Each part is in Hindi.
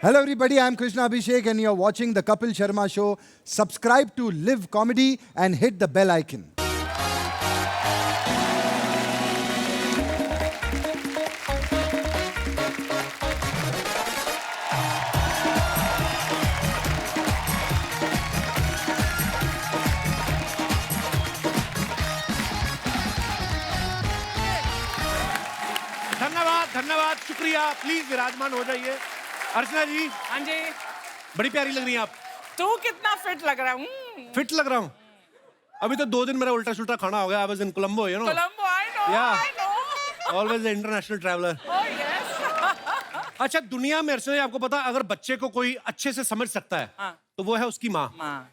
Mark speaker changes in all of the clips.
Speaker 1: Hello everybody, I'm Krishna Abhishek and you're watching the Kapil Sharma Show. Subscribe to Live Comedy and hit the bell icon.
Speaker 2: धन्यवाद धन्यवाद शुक्रिया। प्लीज विराजमान हो जाइए। अर्चना जी,
Speaker 3: हाँ जी।
Speaker 2: बड़ी प्यारी लग रही हैं आप।
Speaker 3: तू कितना फिट लग रहा हूँ।
Speaker 2: फिट लग रहा हूँ। अभी तो 2 दिन मेरा उल्टा सुल्टा खाना हो गया। I was in Colombo, you know.
Speaker 3: Colombo, I know.
Speaker 2: Yeah.
Speaker 3: I know.
Speaker 2: Always international traveller.
Speaker 3: Oh yes.
Speaker 2: अच्छा, दुनिया में अर्चना जी आपको पता, अगर बच्चे को कोई अच्छे से समझ सकता है
Speaker 3: हाँ।
Speaker 2: तो वो है उसकी माँ।
Speaker 3: माँ।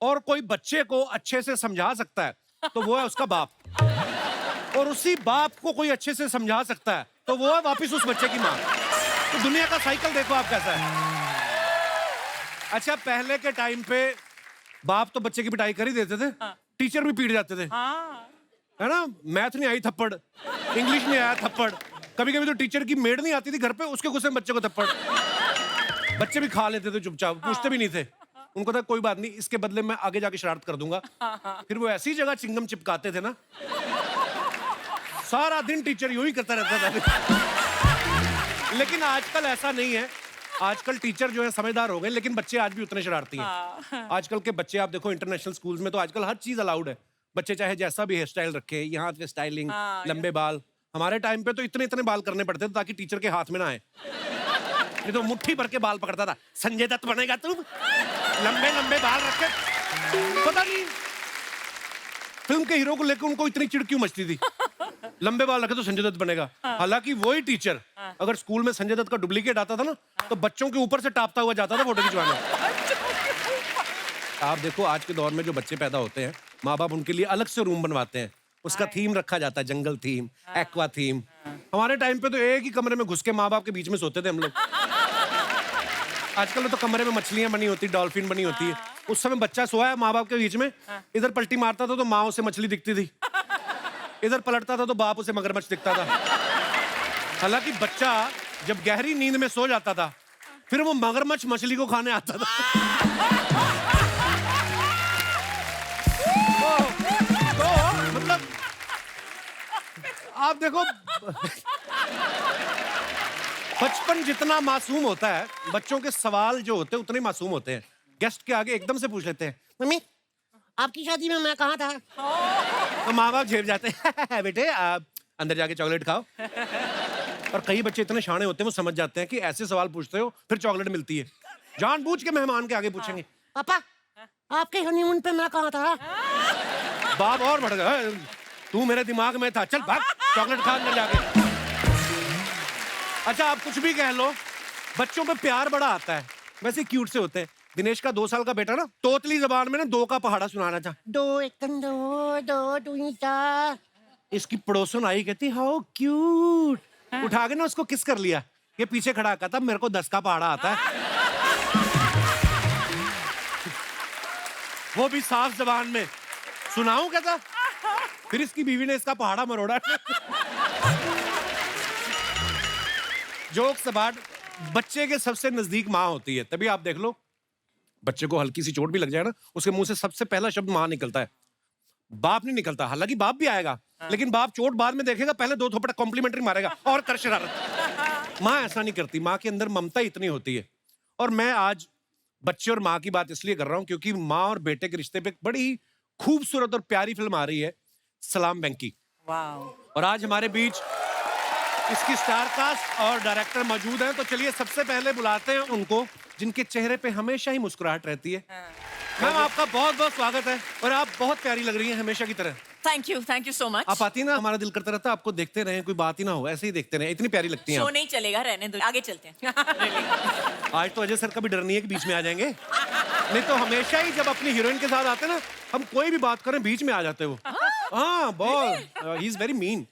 Speaker 2: और कोई बच्चे को अच्छे से समझा सकता है तो वो है उसका बाप। और उसी बाप को कोई अच्छे से समझा सकता है तो वो है वापिस उस बच्चे की माँ। तो दुनिया का साइकिल देखो आप कैसा है। अच्छा, पहले के टाइम पे बाप तो बच्चे की पिटाई कर ही देते थे।
Speaker 3: हाँ।
Speaker 2: टीचर भी पीट जाते थे,
Speaker 3: हाँ।
Speaker 2: है ना। मैथ नहीं आई थप्पड़, इंग्लिश नहीं आया थप्पड़, कभी कभी तो टीचर की मेड नहीं आती थी घर पे, उसके गुस्से में बच्चे को थप्पड़। बच्चे भी खा लेते थे चुपचाप, पूछते भी नहीं थे। उनको था कोई बात नहीं, इसके बदले मैं आगे जाके शरारत कर दूंगा। फिर वो ऐसी जगह चिंगम चिपकाते थे ना, सारा दिन टीचर यूं ही करता रहता था। लेकिन आजकल ऐसा नहीं है। आजकल टीचर जो है समझदार हो गए, लेकिन बच्चे आज भी उतने शरारती हैं। आजकल के बच्चे आप देखो, इंटरनेशनल स्कूल्स में तो आजकल हर चीज अलाउड है। बच्चे चाहे जैसा भी हेयर स्टाइल रखे, यहाँ पे स्टाइलिंग, लंबे बाल। हमारे टाइम पे तो इतने इतने बाल करने पड़ते थे ताकि टीचर के हाथ में ना आए। ये तो मुट्ठी भर के बाल पकड़ता था। संजय दत्त बनेगा तू, लंबे लंबे बाल रखे। पता नहीं फिल्म के हीरो को लेकर उनको इतनी चिढ़ क्यों मचती थी। लंबे बाल रखे तो संजय दत्त बनेगा। हालांकि वही टीचर अगर स्कूल में संजय दत्त का डुप्लीकेट आता था ना, तो बच्चों के ऊपर से टापता हुआ जाता था फोटो खिंचवाने। आप देखो आज के दौर में जो बच्चे पैदा होते हैं, माँ बाप उनके लिए अलग से रूम बनवाते हैं। उसका थीम रखा जाता है, जंगल थीम, एक्वा थीम। हमारे टाइम पे तो एक ही कमरे में घुस के माँ बाप के बीच में सोते थे हम लोग। आजकल तो कमरे में मछलियां बनी होती, डॉल्फिन बनी होती है। उस समय बच्चा सोया है माँ बाप के बीच में, इधर पलटी मारता था तो माँ उसे मछली दिखती थी, इधर पलटता था तो बाप उसे मगरमच्छ दिखता था। हालांकि बच्चा जब गहरी नींद में सो जाता था, फिर वो मगरमच्छ मछली को खाने आता था। तो मतलब आप देखो, बचपन जितना मासूम होता है, बच्चों के सवाल जो होते हैं उतने मासूम होते हैं। गेस्ट के आगे एकदम से पूछ लेते हैं, मम्मी आपकी शादी में मैं कहाँ था? तो माँ बाप झेप जाते हैं, बेटे आप अंदर जाके चॉकलेट खाओ। और कई बच्चे इतने शाणे होते हैं, वो समझ जाते हैं कि ऐसे सवाल पूछते हो फिर चॉकलेट मिलती है। जानबूझ के मेहमान के आगे पूछेंगे, पापा आपके हनीमून पे मैं कहाँ था? बाप और बढ़ गया, तू मेरे दिमाग में था, चल भाग चॉकलेट खा अंदर जाके। अच्छा, आप कुछ भी कह लो, बच्चों पे प्यार बड़ा आता है, वैसे क्यूट से होते हैं। दिनेश का 2 साल का बेटा ना, तोतली जबान में ना 2 का पहाड़ा सुनाना था। 2 1 2 2 2 4। इसकी पड़ोसन आई, कहती हाउ क्यूट। उठा के ना उसको किस कर लिया। ये पीछे खड़ा कहता मेरे को 10 का पहाड़ा आता है। वो भी साफ जबान में। सुनाऊं कहता। फिर इसकी बीवी ने इसका पहाड़ा मरोड़ा। जोक्स अबाउट, बच्चे के सबसे नजदीक माँ होती है। तभी आप देख लो, बच्चे को हल्की सी चोट भी लग जाए ना, उसके मुंह से सबसे पहला शब्द माँ निकलता है, बाप नहीं निकलता। हालांकि बाप भी आएगा, लेकिन बाप चोट बाद में देखेगा, पहले 2 थप्पड़ कॉम्प्लीमेंट्री मारेगा और कर शरारत। माँ ऐसा नहीं करती, माँ के अंदर ममता इतनी होती है। और मैं आज बच्चे और माँ की बात इसलिए कर रहा हूं क्योंकि माँ और बेटे के रिश्ते पे एक बड़ी खूबसूरत और प्यारी फिल्म आ रही है, सलाम वेंकी। और आज हमारे बीच इसकी स्टार कास्ट और डायरेक्टर मौजूद हैं, तो चलिए सबसे पहले बुलाते हैं उनको जिनके चेहरे पे हमेशा ही मुस्कुराहट रहती है। मैम, आपका बहुत बहुत स्वागत है और आप बहुत प्यारी लग रही हैं हमेशा की तरह।
Speaker 4: Thank you so much.
Speaker 2: आप आती ना, हमारा दिल करता रहता आपको देखते रहें, कोई बात ही ना हो, ऐसे ही देखते रहें, इतनी प्यारी लगती हैं
Speaker 4: शो
Speaker 2: आप।
Speaker 4: नहीं चलेगा, रहने दो, आगे चलते हैं।
Speaker 2: आज तो अजय सर का भी डर नहीं है कि बीच में आ जाएंगे, नहीं तो हमेशा ही जब अपनी हीरोइन के साथ आते ना, हम कोई भी बात करें बीच में आ जाते वो। हाँ बहुत, ही इज वेरी मीन।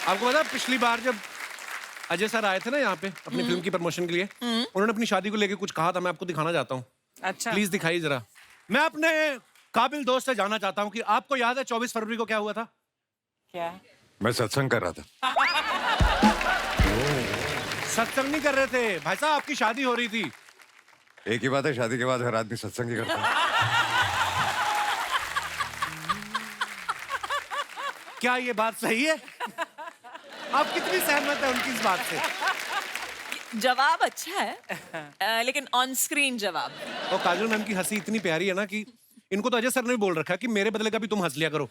Speaker 2: आपको पता, पिछली बार जब अजय सर आए थे ना यहाँ पे अपनी फिल्म की प्रमोशन के लिए, उन्होंने अपनी शादी को लेके कुछ कहा था, मैं आपको दिखाना चाहता हूँ।
Speaker 3: अच्छा,
Speaker 2: प्लीज दिखाइए जरा। मैं अपने काबिल दोस्त से जानना चाहता हूँ कि आपको याद है 24 फरवरी को क्या हुआ था?
Speaker 3: क्या?
Speaker 5: मैं सत्संग कर रहा था।
Speaker 2: सत्संग नहीं कर रहे थे भाई साहब, आपकी शादी हो रही थी।
Speaker 5: एक ही बात है, शादी के बाद हर आदमी सत्संग ही करता है।
Speaker 2: क्या ये बात सही है? आप कितनी सहमत है उनकी इस बात से?
Speaker 4: जवाब अच्छा है, लेकिन ऑन स्क्रीन जवाब।
Speaker 2: और काजल मैम की हंसी इतनी प्यारी है ना कि इनको तो अजय सर ने भी बोल रखा है कि मेरे बदले का भी तुम हंस लिया करो।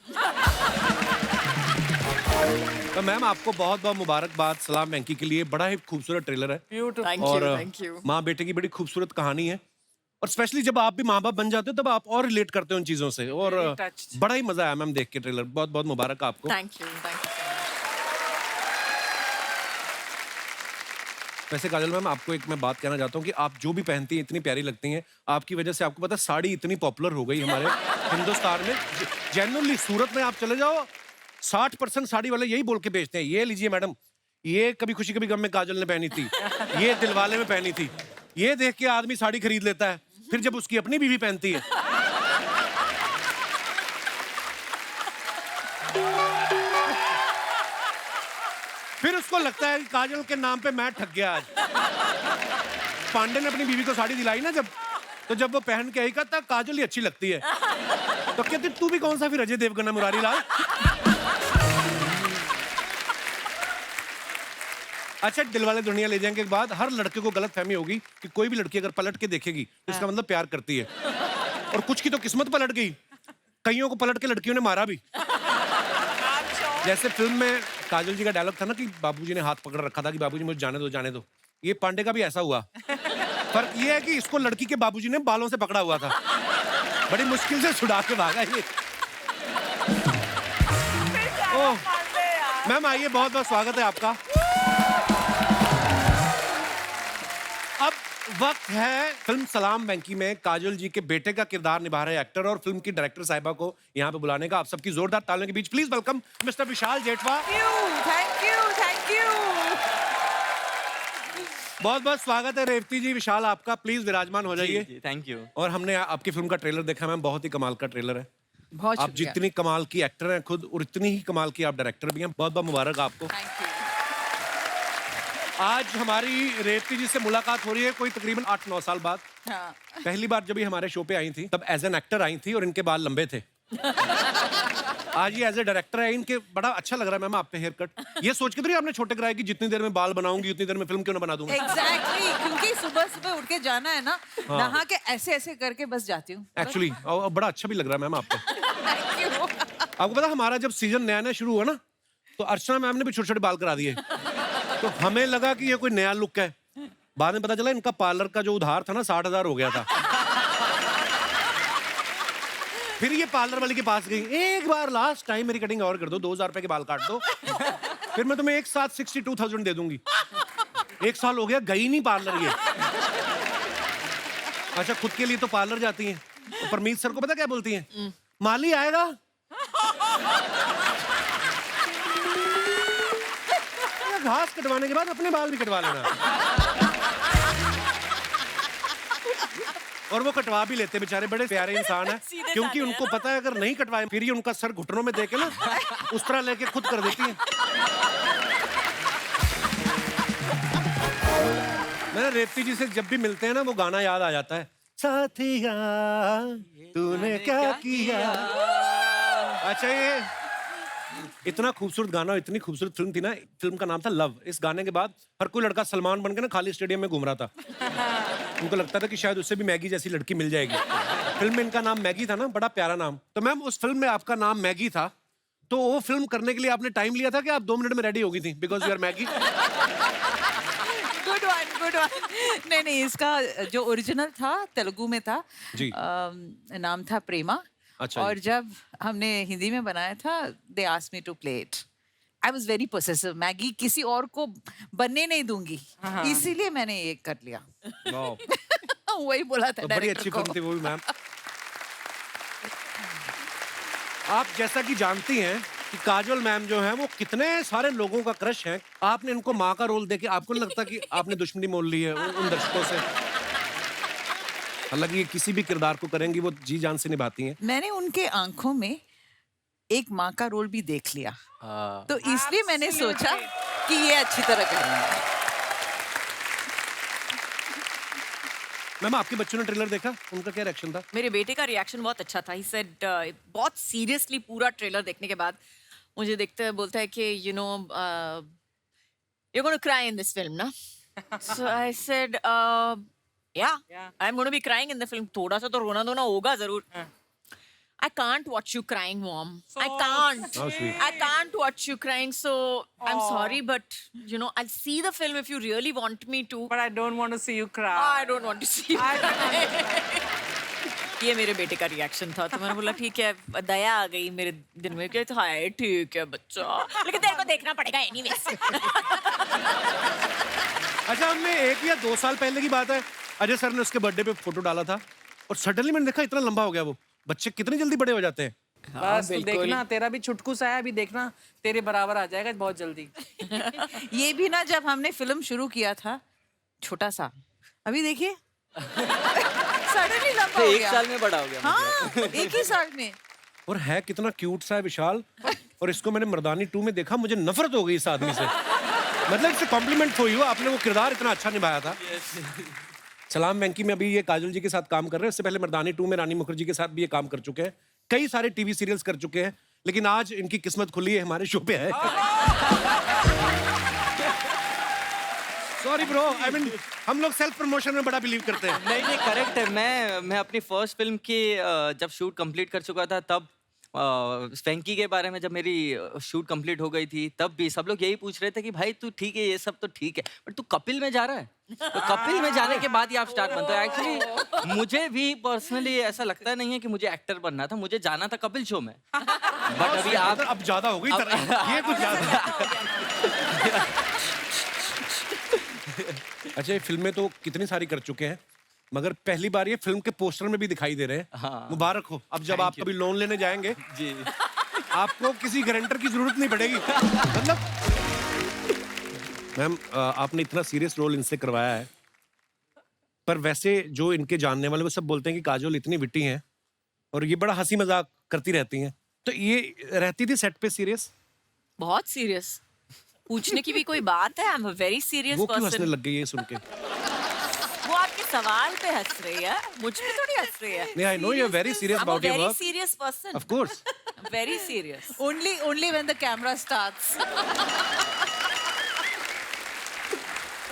Speaker 2: तो मैम आपको बहुत बहुत मुबारकबाद सलाम वेंकी के लिए। बड़ा ही खूबसूरत ट्रेलर है
Speaker 4: थैंक
Speaker 2: और
Speaker 4: यू, थैंक यू।
Speaker 2: माँ बेटे की बड़ी खूबसूरत कहानी है और स्पेशली जब आप भी माँ बाप बन जाते हो तब आप और रिलेट करते हो उन चीजों से और
Speaker 3: Very touched.
Speaker 2: बड़ा ही मजा आया मैम देख के ट्रेलर। बहुत बहुत मुबारक आपको।
Speaker 4: Thank you, thank you.
Speaker 2: वैसे काजल मैम आपको एक मैं बात कहना चाहता हूँ कि आप जो भी पहनती हैं इतनी प्यारी लगती हैं। आपकी वजह से आपको पता है साड़ी इतनी पॉपुलर हो गई हमारे हिंदुस्तान में। जेन्युइनली सूरत में आप चले जाओ 60% साड़ी वाले यही बोल के बेचते हैं, ये लीजिए मैडम, ये कभी खुशी कभी गम में काजल ने पहनी थी, ये दिलवाले में पहनी थी। ये देख के आदमी साड़ी खरीद लेता है, फिर जब उसकी अपनी बीवी पहनती है फिर उसको लगता है कि काजल के नाम पे मैं ठग गया आज। पांडे ने अपनी बीवी को साड़ी दिलाई ना जब वो पहन के आई कहता काजल ही अच्छी लगती है, तो कहते तू भी कौन सा फिर अजय देवगन है मुरारी लाल। अच्छा दिलवाले दुनिया ले जाएंगे के बाद हर लड़के को गलत फहमी होगी कि कोई भी लड़की अगर पलट के देखेगी तो इसका मतलब प्यार करती है, और कुछ की तो किस्मत पलट गई, कईयों को पलट के लड़कियों ने मारा भी। जैसे फिल्म में काजल जी का डायलॉग था ना कि बाबूजी ने हाथ पकड़ रखा था कि बाबूजी मुझे जाने दो जाने दो। ये पांडे का भी ऐसा हुआ, फर्क ये है कि इसको लड़की के बाबूजी ने बालों से पकड़ा हुआ था, बड़ी मुश्किल से छुड़ा के भागा ये। ओह मैम आइए, बहुत बहुत स्वागत है आपका। अब वक्त है फिल्म सलाम वेंकी में काजल जी के बेटे का किरदार निभा रहे एक्टर और फिल्म की डायरेक्टर साहिबा को यहाँ पे बुलाने का। आप सबकी जोरदार तालियों के बीच please welcome mister Vishal Jethwa.
Speaker 3: Thank you, thank you.
Speaker 2: बहुत बहुत स्वागत है रेवती जी। विशाल आपका प्लीज विराजमान हो जाइए।
Speaker 6: Thank you.
Speaker 2: और हमने आपकी फिल्म का ट्रेलर देखा मैम, बहुत ही कमाल का ट्रेलर है।
Speaker 3: बहुत
Speaker 2: आप
Speaker 3: शुक्रिया।
Speaker 2: जितनी कमाल की एक्टर हैं खुद और इतनी ही कमाल की आप डायरेक्टर भी हैं। बहुत बहुत मुबारक आपको।
Speaker 4: Thank you.
Speaker 2: आज हमारी रेवती जी से मुलाकात हो रही है कोई तकरीबन 8-9 साल बाद।
Speaker 4: हाँ।
Speaker 2: पहली बार जब ये हमारे शो पे आई थी तब एज एन एक्टर आई थी और इनके बाल लंबे थे। आज ये एज ए डायरेक्टर है, इनके बड़ा अच्छा लग रहा है मैम आप पे हेयर कट। ये सोच के तो नहीं आपने छोटे कराया कि जितनी देर में बाल बनाऊंगी उतनी देर में फिल्म क्यों ना बना दूंगा।
Speaker 7: एग्जैक्टली क्योंकि सुबह सुबह उठ के जाना है ना,
Speaker 2: हाँ।
Speaker 7: नहा के ऐसे ऐसे करके बस जाती हूँ।
Speaker 2: एक्चुअली बड़ा अच्छा भी लग रहा है मैम आप पे।
Speaker 7: Thank you.
Speaker 2: आपको पता हमारा जब सीजन नया नया शुरू हुआ ना तो अर्चना मैम ने भी छोटे छोटे बाल करा दिए, तो हमें लगा कि ये कोई नया लुक है। बाद में पता चला इनका पार्लर का जो उधार था ना 60,000 हो गया था। फिर ये पार्लर वाले के पास गई, एक बार लास्ट टाइम मेरी कटिंग और कर दो, 2,000 रुपए के बाल काट दो, फिर मैं तुम्हें एक साथ 62,000 दे दूंगी। 1 साल हो गया गई नहीं पार्लर ये। अच्छा खुद के लिए तो पार्लर जाती हैं, तो परमीत सर को पता क्या बोलती हैं, माली आएगा। घास कटवाने के बाद अपने बाल भी कटवा लेना। और वो कटवा भी लेते बेचारे, बड़े प्यारे इंसान है,
Speaker 4: सीधे
Speaker 2: क्योंकि
Speaker 4: साधे
Speaker 2: उनको पता है अगर नहीं कटवाए फिर ये उनका सर घुटनों में देके ना उस तरह लेके खुद कर देती है। मैंने रेवती जी से जब भी मिलते हैं ना वो गाना याद आ जाता है, साथिया तूने क्या किया। अच्छा ये इतना खूबसूरत गाना, इतनी खूबसूरत फिल्म थी ना, फिल्म का नाम था लव। इस गाने के बाद हर कोई लड़का सलमान बन के ना खाली स्टेडियम में घूम रहा था। उनको लगता था कि शायद उससे भी मैगी जैसी लड़की मिल जाएगी। फिल्म में इनका नाम मैगी था ना, बड़ा प्यारा नाम। तो मैम उस फिल्म में आपका नाम मैगी था, तो वो फिल्म करने के लिए आपने टाइम लिया था कि आप 2 मिनट में रेडी हो गई थी because you are Maggi.
Speaker 7: Good one, good one. नहीं, इसका जो ओरिजिनल था तेलुगु में था
Speaker 2: जी।
Speaker 7: नाम था प्रेमा।
Speaker 2: अच्छा
Speaker 7: और
Speaker 2: जी।
Speaker 7: जब हमने हिंदी में बनाया था they asked me to play it. I was very possessive, Maggi किसी और को बनने नहीं दूंगी, इसीलिए मैंने ये कर लिया।
Speaker 2: वाह।
Speaker 7: वही बोला था
Speaker 2: तो बड़ी
Speaker 7: डायरेक्टर
Speaker 2: अच्छी
Speaker 7: को।
Speaker 2: फिल्म थी वो भी मैम। आप जैसा कि जानती हैं कि काजल मैम जो है वो कितने सारे लोगों का क्रश है। आपने इनको माँ का रोल देके आपको नहीं लगता कि आपने दुश्मनी मोल ली है उन दर्शकों से? हालांकि ये किसी भी किरदार को करेंगी वो जी जान से निभाती हैं।
Speaker 7: मैंने उनके आंखों में एक माँ का रोल भी देख लिया, तो इसलिए मैंने सोचा कि ये अच्छी तरह करेंगे।
Speaker 2: मैम आपके बच्चों ने ट्रेलर देखा, उनका क्या रिएक्शन था?
Speaker 4: मेरे बेटे का रिएक्शन बहुत अच्छा था. ही सेड बहुत सीरियसली पूरा ट्रेलर देखने के बाद मुझे देखते हुए बोलता है कि you know you're going to cry in this film, na? So I said, yeah, I'm going to be crying in the film. थोड़ा सा तो रोना धोना होगा जरूर. I can't watch you crying, Mom. I can't.
Speaker 2: How sweet.
Speaker 4: I can't watch you crying. So I'm sorry, but you know, I'll see the film if you really want me to.
Speaker 3: But I don't want to see you cry.
Speaker 4: I don't want to see you cry. ये मेरे बेटे का रिएक्शन था, तो मैंने बोला ठीक है, दया आ गई मेरे दिन में कि हाय ठीक है बच्चा, लेकिन तेरे को देखना पड़ेगा एनीवेज.
Speaker 2: अच्छा, हमने 1 या 2 साल पहले की बात है, अजय सर ने उसके बर्थडे पे फोटो डाला था और सडनली मैंने देखा इतना लंबा हो गया वो. बच्चे कितनी जल्दी बड़े हो जाते हैं.
Speaker 3: बस देखना, तेरा भी छुटकू सा है, अभी देखना तेरे बराबर आ जाएगा बहुत जल्दी.
Speaker 7: ये भी ना, जब हमने फिल्म शुरू किया था छोटा सा, अभी देखिए सडनली लंबा हो
Speaker 6: एक
Speaker 7: गया.
Speaker 6: साल में बड़ा हो गया.
Speaker 7: हाँ, एक ही साल में.
Speaker 2: और है कितना क्यूट सा है विशाल. और इसको मैंने मर्दानी 2 में देखा, मुझे नफरत हो गई इस आदमी से. मतलब इससे कॉम्प्लीमेंट फॉर यू, आपने वो किरदार इतना अच्छा निभाया था. सलाम वेंकी में अभी ये काजल जी के साथ काम कर रहे हैं, इससे पहले मर्दानी 2 में रानी मुखर्जी के साथ भी ये काम कर चुके हैं, कई सारे टीवी सीरियल्स कर चुके हैं, लेकिन आज इनकी किस्मत खुली है, हमारे शो पे है. सॉरी ब्रो, आई मीन हम लोग सेल्फ प्रमोशन में बड़ा बिलीव करते हैं.
Speaker 6: नहीं करेक्ट है. मैं अपनी फर्स्ट फिल्म की जब शूट कंप्लीट कर चुका था, तब वेंकी के बारे में जब मेरी शूट कंप्लीट हो गई थी, तब भी सब लोग यही पूछ रहे थे कि भाई तू ठीक है, ये सब तो ठीक है, बट तू कपिल में जा रहा है. तो कपिल में जाने के बाद ही आप स्टार बनते हो. एक्चुअली मुझे भी पर्सनली ऐसा लगता नहीं है कि मुझे एक्टर बनना था, मुझे जाना था कपिल शो में. बट अभी आप
Speaker 2: अब ज्यादा हो गई ये कुछ ज्यादा. अच्छा, ये फिल्में तो कितनी सारी कर चुके हैं, मगर पहली बार ये फिल्म के पोस्टर में भी दिखाई दे रहे हैं.
Speaker 6: हाँ.
Speaker 2: मुबारक हो. अब जब आप कभी लोन लेने जाएंगे
Speaker 6: जी,
Speaker 2: आपको किसी गारंटर की जरूरत नहीं पड़ेगी. मतलब मैम आपने इतना सीरियस रोल इनसे करवाया है, पर वैसे जो इनके जानने वाले वो सब बोलते हैं कि काजोल इतनी विट्टी हैं और ये बड़ा हंसी मजाक करती रहती हैं, तो ये रहती थी सेट पे सीरियस?
Speaker 4: बहुत सीरियस. पूछने की भी कोई बात है. I am a very serious
Speaker 2: वो क्यों हंसने
Speaker 4: पर्सन.
Speaker 2: लग गई ये सुन के?
Speaker 4: वो आपके सवाल पे हंस रही है, मुझ पे थोड़ी हंस रही है.
Speaker 2: नहीं, I know you're very serious about your
Speaker 4: I'm a
Speaker 2: work.
Speaker 4: very serious person.
Speaker 2: Of course.
Speaker 4: Very serious.
Speaker 7: Only when the camera starts.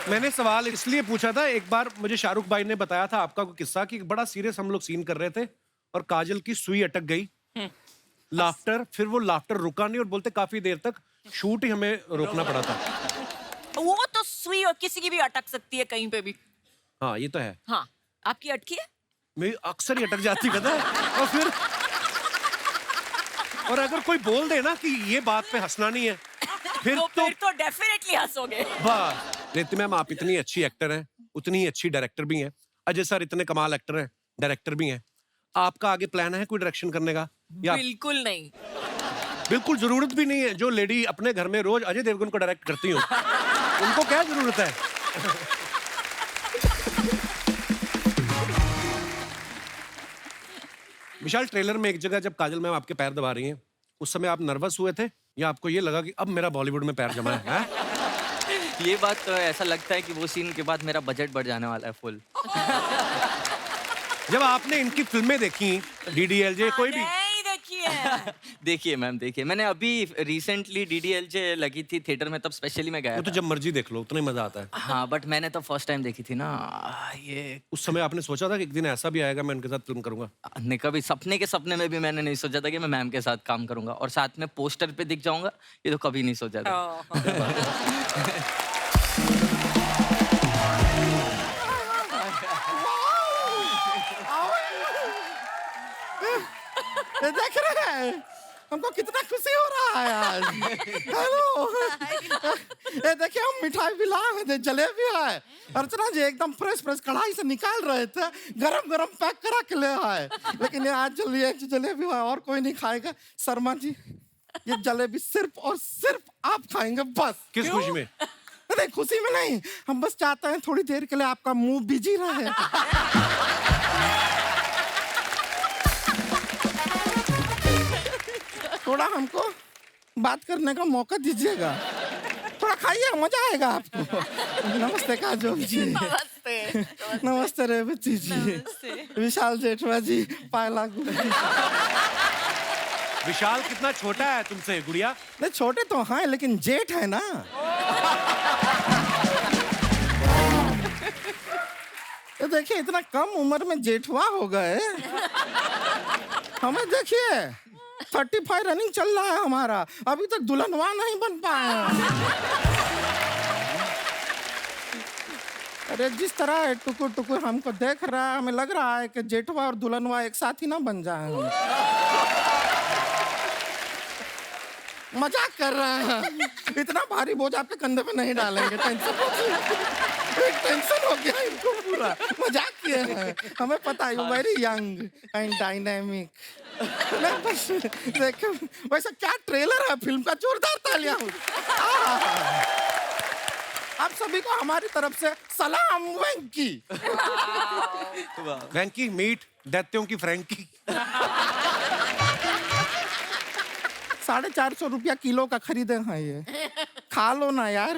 Speaker 2: मैंने सवाल इसलिए पूछा था, एक बार मुझे शाहरुख भाई ने बताया था आपका कोई किस्सा कि बड़ा सीरियस हम लोग सीन कर रहे थे और काजल की सुई अटक गई. लाफ्टर, फिर वो लाफ्टर रुका नहीं और बोलते काफी देर तक शूट ही हमें रोकना पड़ा था.
Speaker 4: वो तो सुई और किसी की भी अटक सकती है कहीं पे भी.
Speaker 2: हाँ ये तो है.
Speaker 4: हाँ, आपकी अटकी है?
Speaker 2: मेरी अक्सर ही अटक जाती पता है. और अगर कोई बोल दे ना कि ये बात पे हंसना नहीं है, फिर
Speaker 4: तो डेफिनेटली हंसोगे.
Speaker 2: वाह रेती मैम, आप इतनी अच्छी एक्टर हैं, उतनी ही अच्छी डायरेक्टर भी हैं. अजय सर इतने कमाल एक्टर हैं, डायरेक्टर भी हैं. आपका आगे प्लान है कोई डायरेक्शन करने का? या
Speaker 4: बिल्कुल नहीं.
Speaker 2: बिल्कुल जरूरत भी नहीं है. जो लेडी अपने घर में रोज अजय देवगन को डायरेक्ट करती हो, उनको क्या जरूरत है? विशाल, ट्रेलर में एक जगह जब काजल मैम आपके पैर दबा रही हैं, उस समय आप नर्वस हुए थे या आपको ये लगा कि अब मेरा बॉलीवुड में पैर जमा है?
Speaker 6: ये बात तो ऐसा लगता है कि वो सीन के बाद मेरा बजट बढ़ जाने वाला है फुल.
Speaker 2: जब आपने इनकी फिल्में देखी, डीडीएलजे कोई भी?
Speaker 4: नहीं देखी है.
Speaker 6: देखिए मैम, देखिए मैंने अभी रिसेंटली डीडीएलजे लगी थी थिएटर में, तब स्पेशली मैं गया
Speaker 2: वो तो
Speaker 6: था.
Speaker 2: जब मर्जी देख लो, उतना ही मजा आता है.
Speaker 6: हाँ, बट मैंने तो फर्स्ट टाइम देखी थी ना. ये
Speaker 2: उस समय आपने सोचा था कि एक दिन ऐसा भी आएगा मैं इनके साथ फिल्म करूंगा?
Speaker 6: ने कभी सपने के सपने में भी मैंने नहीं सोचा था कि मैं मैम के साथ काम करूंगा और साथ में पोस्टर पे दिख जाऊंगा. ये तो कभी नहीं सोचा था.
Speaker 8: ये देख रहे हैं हमको कितना खुशी हो रहा है आज. हेलो, ये देखिए हम मिठाई भी लाए हुए थे, जलेबी है. अर्चना जी एकदम फ्रेश कढ़ाई से निकाल रहे थे, गरम पैक करा के ले आए. लेकिन ये आज जो लिए जलेबी है और कोई नहीं खाएगा. शर्मा जी, ये जलेबी सिर्फ और सिर्फ आप खाएंगे बस.
Speaker 2: किस खुशी में?
Speaker 8: नहीं, खुशी में नहीं, हम बस चाहते हैं थोड़ी देर के लिए आपका मुंह बिजी रहे. थोड़ा हमको बात करने का मौका दीजिएगा. थोड़ा खाइए, मजा आएगा आपको. नमस्ते काजोल जी.
Speaker 4: नमस्ते
Speaker 8: नमस्ते रेवती जी, विशाल जेठवा जी, पाए लागू।
Speaker 2: विशाल कितना छोटा है तुमसे गुड़िया?
Speaker 8: नहीं छोटे तो हैं लेकिन जेठ है ना। ये देखिए इतना कम उम्र में जेठवा हो गए। हमें देखिए 35 रनिंग चल रहा है हमारा, अभी तक दुल्हनवा नहीं बन पाया। अरे जिस तरह टुकुर टुकुर हमको देख रहा है, हमें लग रहा है कि जेठवा और दुल्हनवा एक साथ ही ना बन जाए। मजाक कर रहे हैं, इतना भारी बोझ आपके कंधे पे नहीं डालेंगे। टेंशन हो गया इनको पूरा, मजाक किए हैं। हमें पता है you very young and dynamic. देखो वैसे क्या ट्रेलर है फिल्म का, जोरदार तालियां। आप सभी को हमारी तरफ से सलाम वेंकी।
Speaker 2: वेंकी मीट दैत्यों की फ्रैंकी।
Speaker 8: 450 रुपया किलो का खरीदे हैं ये, खा लो ना यार।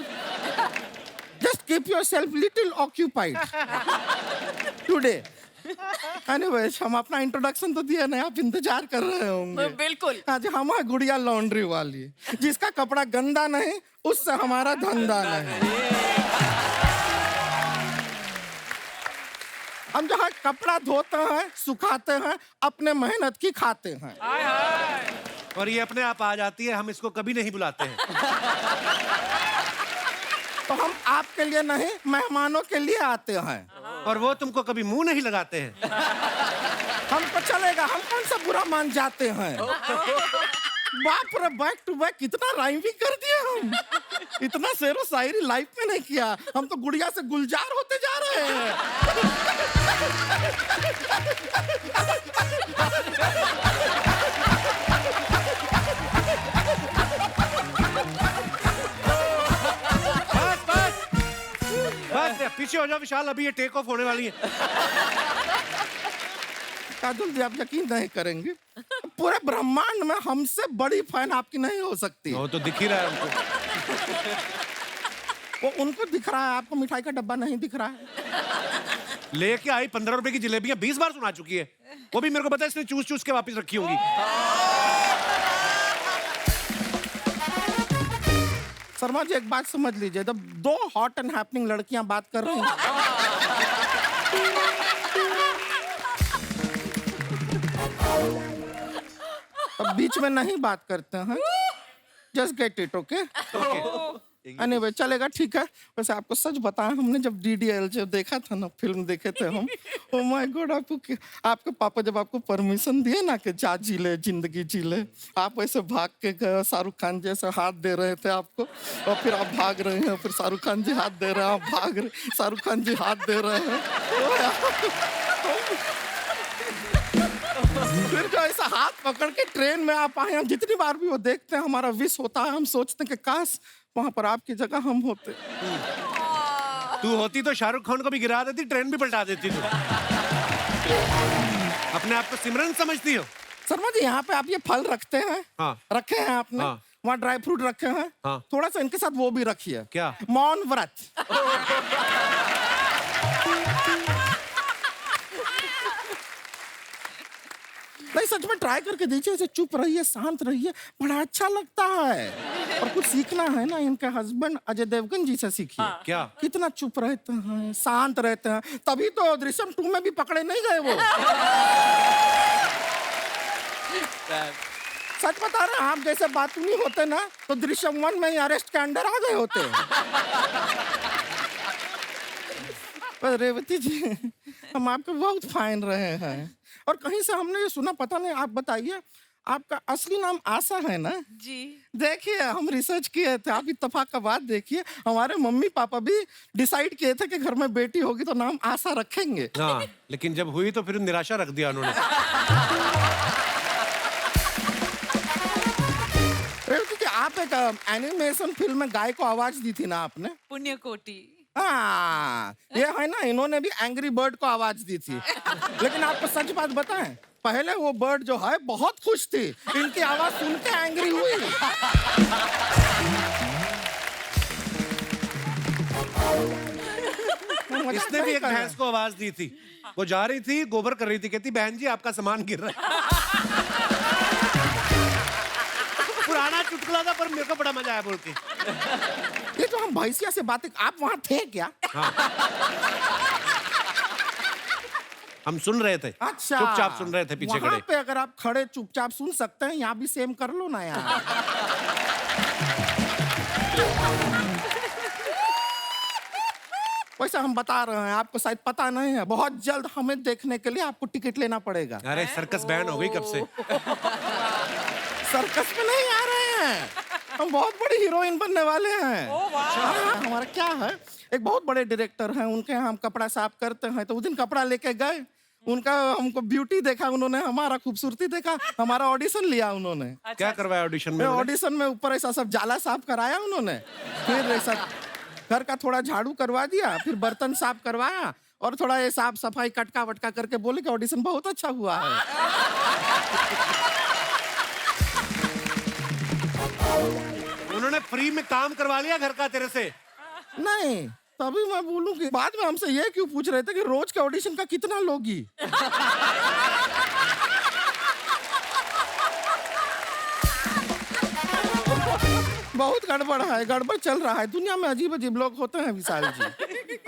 Speaker 8: Just keep yourself little occupied today. Anyways हम अपना इंट्रोडक्शन तो दिया नहीं, आप इंतजार कर रहे होंगे।
Speaker 4: बिल्कुल।
Speaker 8: आज हम है गुड़िया लॉन्ड्री वाली, जिसका कपड़ा गंदा नहीं उससे हमारा धंधा नहीं। हम जो है कपड़ा धोते हैं, सुखाते हैं, अपने मेहनत की खाते हैं।
Speaker 2: और ये अपने आप आ जाती है, हम इसको कभी नहीं बुलाते हैं।
Speaker 8: तो हम आपके लिए नहीं मेहमानों के लिए आते हैं।
Speaker 2: और वो तुमको कभी मुंह नहीं लगाते हैं।
Speaker 8: हमको चलेगा, हम कौन सा बुरा मान जाते हैं। बाप रे, बैक टू बैक कितना राइमिंग कर दिया हम। इतना शेरो शायरी लाइफ में नहीं किया। हम तो गुड़िया से गुलजार होते जा रहे हैं।
Speaker 2: बस पीछे हो जाओ विशाल, अभी ये टेक ऑफ होने वाली है।
Speaker 8: काजल जी आप यकीन नहीं करेंगे, पूरे ब्रह्मांड में हमसे बड़ी फैन आपकी नहीं हो सकती।
Speaker 2: वो तो दिख ही रहा है हमको।
Speaker 8: वो उनको दिख रहा है, आपको मिठाई का डब्बा नहीं दिख रहा है।
Speaker 2: लेके आई 15 रुपए की जलेबियां 20 बार सुना चुकी है। वो भी मेरे को पता है, इसने चूस चूस के वापस रखी होंगी।
Speaker 8: शर्मा जी एक बात समझ लीजिए, जब दो हॉट एंड हैपनिंग लड़कियां बात कर रही हैं, अब बीच में नहीं बात करते हैं। Just get it, okay? Anyway चलेगा, ठीक है। वैसे आपको सच बताएं, हमने जब DDL जो देखा था ना, फिल्म देखे थे हम, ओ माय गॉड, आपके पापा जब आपको परमिशन दिए ना कि जा जी ले, जिंदगी जी ले, आप ऐसे भाग के गए, शाहरुख खान जैसे हाथ दे रहे थे आपको, और फिर आप भाग रहे हैं, फिर शाहरुख खान जी हाथ दे रहे हैं, आप भाग रहे, शाहरुख खान जी हाथ दे रहे हैं। फिर जो ऐसा हाथ पकड़ के ट्रेन में आप आए, हम जितनी बार भी वो देखते हैं हमारा विश होता है, हम सोचते हैं कि काश वहां पर आपकी जगह हम होते।
Speaker 2: तू होती तो शाहरुख खान को भी गिरा देती, ट्रेन भी पलटा देती तू। अपने आप को सिमरन समझती हो?
Speaker 8: शर्मा जी यहाँ पे आप ये फल रखते हैं,
Speaker 2: हाँ।
Speaker 8: रखे हैं आपने,
Speaker 2: हाँ।
Speaker 8: वहाँ ड्राई फ्रूट रखे हैं,
Speaker 2: हाँ।
Speaker 8: थोड़ा सा इनके साथ वो भी रखिए।
Speaker 2: क्या?
Speaker 8: मौन व्रत। नहीं सच में ट्राई करके देखिए, ऐसे चुप रहिए, शांत रहिए, बड़ा अच्छा लगता है। और कुछ सीखना है ना, इनके हस्बैंड अजय देवगन जी से सीखिए।
Speaker 2: क्या?
Speaker 8: कितना चुप रहते हैं, शांत रहते हैं, तभी तो दृश्यम 2 में भी पकड़े नहीं गए वो। सच बता रहे हैं, आप जैसे बातूनी होते ना तो दृश्यम 1 में ही अरेस्ट के अंडर आ गए होते। पर रेवती जी, हम आपको बहुत फाइन रहे हैं, और कहीं से हमने ये सुना, पता नहीं, आप बताइए, आपका असली नाम आशा है ना?
Speaker 7: जी।
Speaker 8: देखिए हम रिसर्च किए थे, आप इत्तेफाक का बात देखिए, हमारे मम्मी पापा भी डिसाइड किए थे कि घर में बेटी होगी तो नाम आशा रखेंगे।
Speaker 2: हाँ, लेकिन जब हुई तो फिर निराशा रख दिया उन्होंने।
Speaker 8: रेवती जी, आप एक एनिमेशन फिल्म में गाय को आवाज दी थी ना आपने?
Speaker 7: पुण्यकोटि।
Speaker 8: हाँ, ये है ना, इन्होंने भी एंग्री बर्ड को आवाज दी थी। लेकिन आपको सच बात बताएं, पहले वो बर्ड जो है बहुत खुश थी, इनकी आवाज सुन के एंग्री हुई। मजाक
Speaker 2: इसने भी
Speaker 8: नहीं
Speaker 2: एक
Speaker 8: कर रहे
Speaker 2: भैंस को आवाज दी थी, वो जा रही थी गोबर कर रही थी, कहती बहन जी आपका सामान गिर रहा है। पुराना चुटकुला था पर मेरे को बड़ा मजा आया बोल के।
Speaker 8: ये तो हम भैंसिया से बातें, आप वहां थे क्या?
Speaker 2: हम सुन रहे थे,
Speaker 8: अच्छा,
Speaker 2: चुपचाप सुन रहे थे पीछे
Speaker 8: वहां
Speaker 2: खड़े।
Speaker 8: पे अगर आप खड़े चुपचाप सुन सकते हैं, यहाँ भी सेम कर लो ना यार। वैसे हम बता रहे हैं, आपको शायद पता नहीं है, बहुत जल्द हमें देखने के लिए आपको टिकट लेना पड़ेगा।
Speaker 2: अरे सर्कस बैन हो गई कब से।
Speaker 8: सर्कस में नहीं आ रहे हैं, हम बहुत बड़ी हीरोइन बनने वाले हैं। हाँ, हमारा क्या है, एक बहुत बड़े डायरेक्टर हैं, उनके यहाँ हम कपड़ा साफ करते हैं, तो उस दिन कपड़ा लेके गए, उनका हमको ब्यूटी देखा उन्होंने, हमारा खूबसूरती देखा, हमारा ऑडिशन लिया उन्होंने।
Speaker 2: क्या करवाया ऑडिशन में?
Speaker 8: ऑडिशन में ऊपर ऐसा सब जाला साफ कराया उन्होंने, फिर ऐसा घर का थोड़ा झाड़ू करवा दिया, फिर बर्तन साफ करवाया और थोड़ा ये साफ सफाई कटका वटका करके बोले कि ऑडिशन बहुत अच्छा हुआ है।
Speaker 2: उन्होंने फ्री में काम करवा लिया घर का तेरे से?
Speaker 8: नहीं, तभी मैं बोलूं कि बाद में हमसे ये क्यों पूछ रहे थे कि रोज के ऑडिशन का कितना लोगी? बहुत गड़बड़ है, गड़बड़ चल रहा है दुनिया में, अजीब अजीब लोग होते हैं विशाल जी।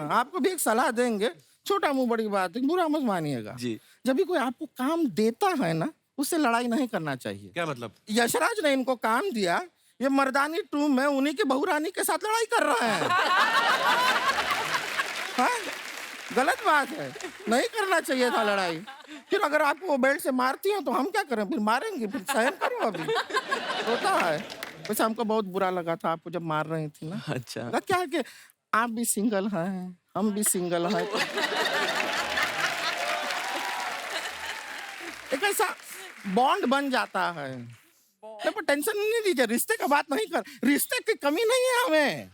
Speaker 8: आपको भी एक सलाह देंगे, छोटा मुंह बड़ी बात है, बुरा मत मानिएगा
Speaker 6: जी।
Speaker 8: जब भी कोई आपको काम देता है ना, उससे लड़ाई नहीं करना चाहिए।
Speaker 2: क्या मतलब?
Speaker 8: यशराज ने इनको काम दिया, ये मर्दानी 2 में उन्हीं की बहू रानी के साथ लड़ाई कर रहे हैं। हाँ? गलत बात है, नहीं करना चाहिए था लड़ाई। फिर अगर आपको वो बेल्ट से मारती हो तो हम क्या करें, फिर मारेंगे, फिर सहन करो, अभी होता है। वैसे हमको बहुत बुरा लगा था आपको जब मार रही थी ना।
Speaker 6: अच्छा।
Speaker 8: लगा क्या है कि आप भी सिंगल हैं, हम भी सिंगल हैं, एक ऐसा बॉन्ड बन जाता है। पर टेंशन नहीं लीजिए, रिश्ते का बात नहीं कर, रिश्ते की कमी नहीं है हमें।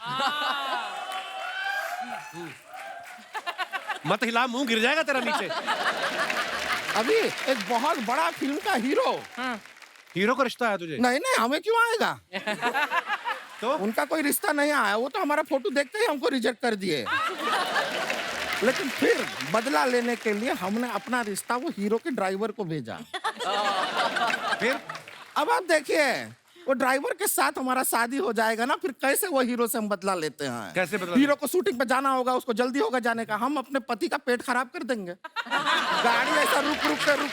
Speaker 2: मत हिला, मुंह गिर जाएगा तेरा नीचे।
Speaker 8: अभी एक बहुत बड़ा फिल्म का हीरो,
Speaker 2: हीरो का रिश्ता है तुझे?
Speaker 8: नहीं नहीं, हमें क्यों आएगा?
Speaker 2: तो
Speaker 8: उनका कोई रिश्ता नहीं आया, वो तो हमारा फोटो देखते ही हमको रिजेक्ट कर दिए। लेकिन फिर बदला लेने के लिए हमने अपना रिश्ता वो हीरो के ड्राइवर को भेजा।
Speaker 2: फिर
Speaker 8: अब आप देखिए, वो ड्राइवर के साथ हमारा शादी हो जाएगा ना, फिर कैसे वो हीरो से हम बदला लेते हैं?
Speaker 2: कैसे बदला?
Speaker 8: हीरो को शूटिंग पे जाना होगा, उसको जल्दी होगा जाने का, हम अपने पति का पेट खराब कर देंगे। गाड़ी ऐसा रुक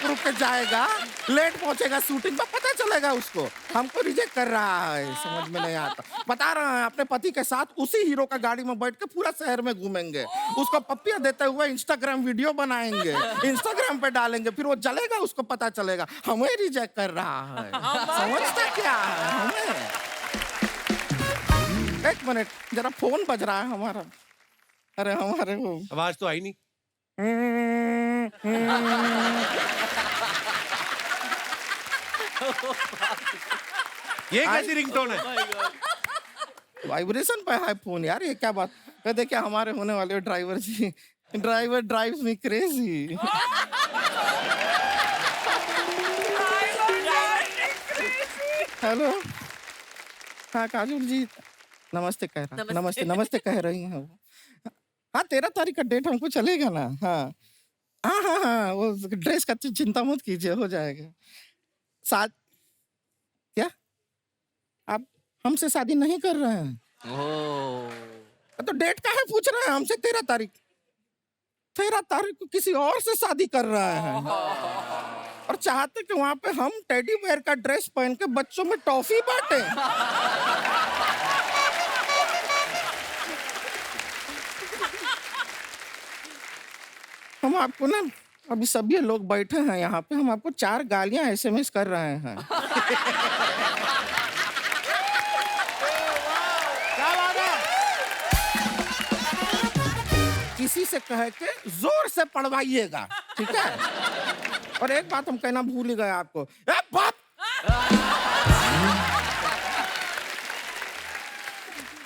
Speaker 8: रुक के जाएगा, लेट पहुंचेगा शूटिंग पे, पता चलेगा उसको, हमको रिजेक्ट कर रहा है, समझ में नहीं आता। बता रहे हैं, अपने पति के साथ उसी हीरो का गाड़ी में बैठ के पूरा शहर में घूमेंगे, उसको पप्पियां देते हुए इंस्टाग्राम वीडियो बनाएंगे, इंस्टाग्राम पे डालेंगे, फिर वो जलेगा, उसको पता चलेगा हमें रिजेक्ट कर रहा है। समझता क्या है हमें? एक मिनट, जरा फोन बज रहा है हमारा। अरे हमारे वो
Speaker 2: आवाज तो आई नहीं। ये कैसी रिंगटोन है?
Speaker 8: वाइब्रेशन पे है फोन यार, ये क्या बात? देखिए हमारे होने वाले ड्राइवर जी, driver drives me crazy. Hello, हाँ काजल जी, नमस्ते कह रहा, नमस्ते नमस्ते कह रही हैं वो। हाँ 13 तारीख का डेट हमको चलेगा ना? हाँ हाँ हाँ हाँ, वो ड्रेस का चिंता मत कीजिए, हो जाएगा। साथ क्या आप हमसे शादी नहीं कर रहे हैं? तो डेट का है पूछ रहे हैं हमसे? 13 तारीख, 13 तारीख को किसी और से शादी कर रहे हैं और चाहते कि वहां पे हम टेडी बेयर का ड्रेस पहन के बच्चों में टॉफी बांटे। हम आपको ना, अभी सभी लोग बैठे हैं यहाँ पे, हम आपको 4 गालियां SMS कर रहे हैं। किसी से कह के जोर से पढ़वाइएगा, ठीक है? और एक बात हम कहना भूल ही गए आपको, ए बाप!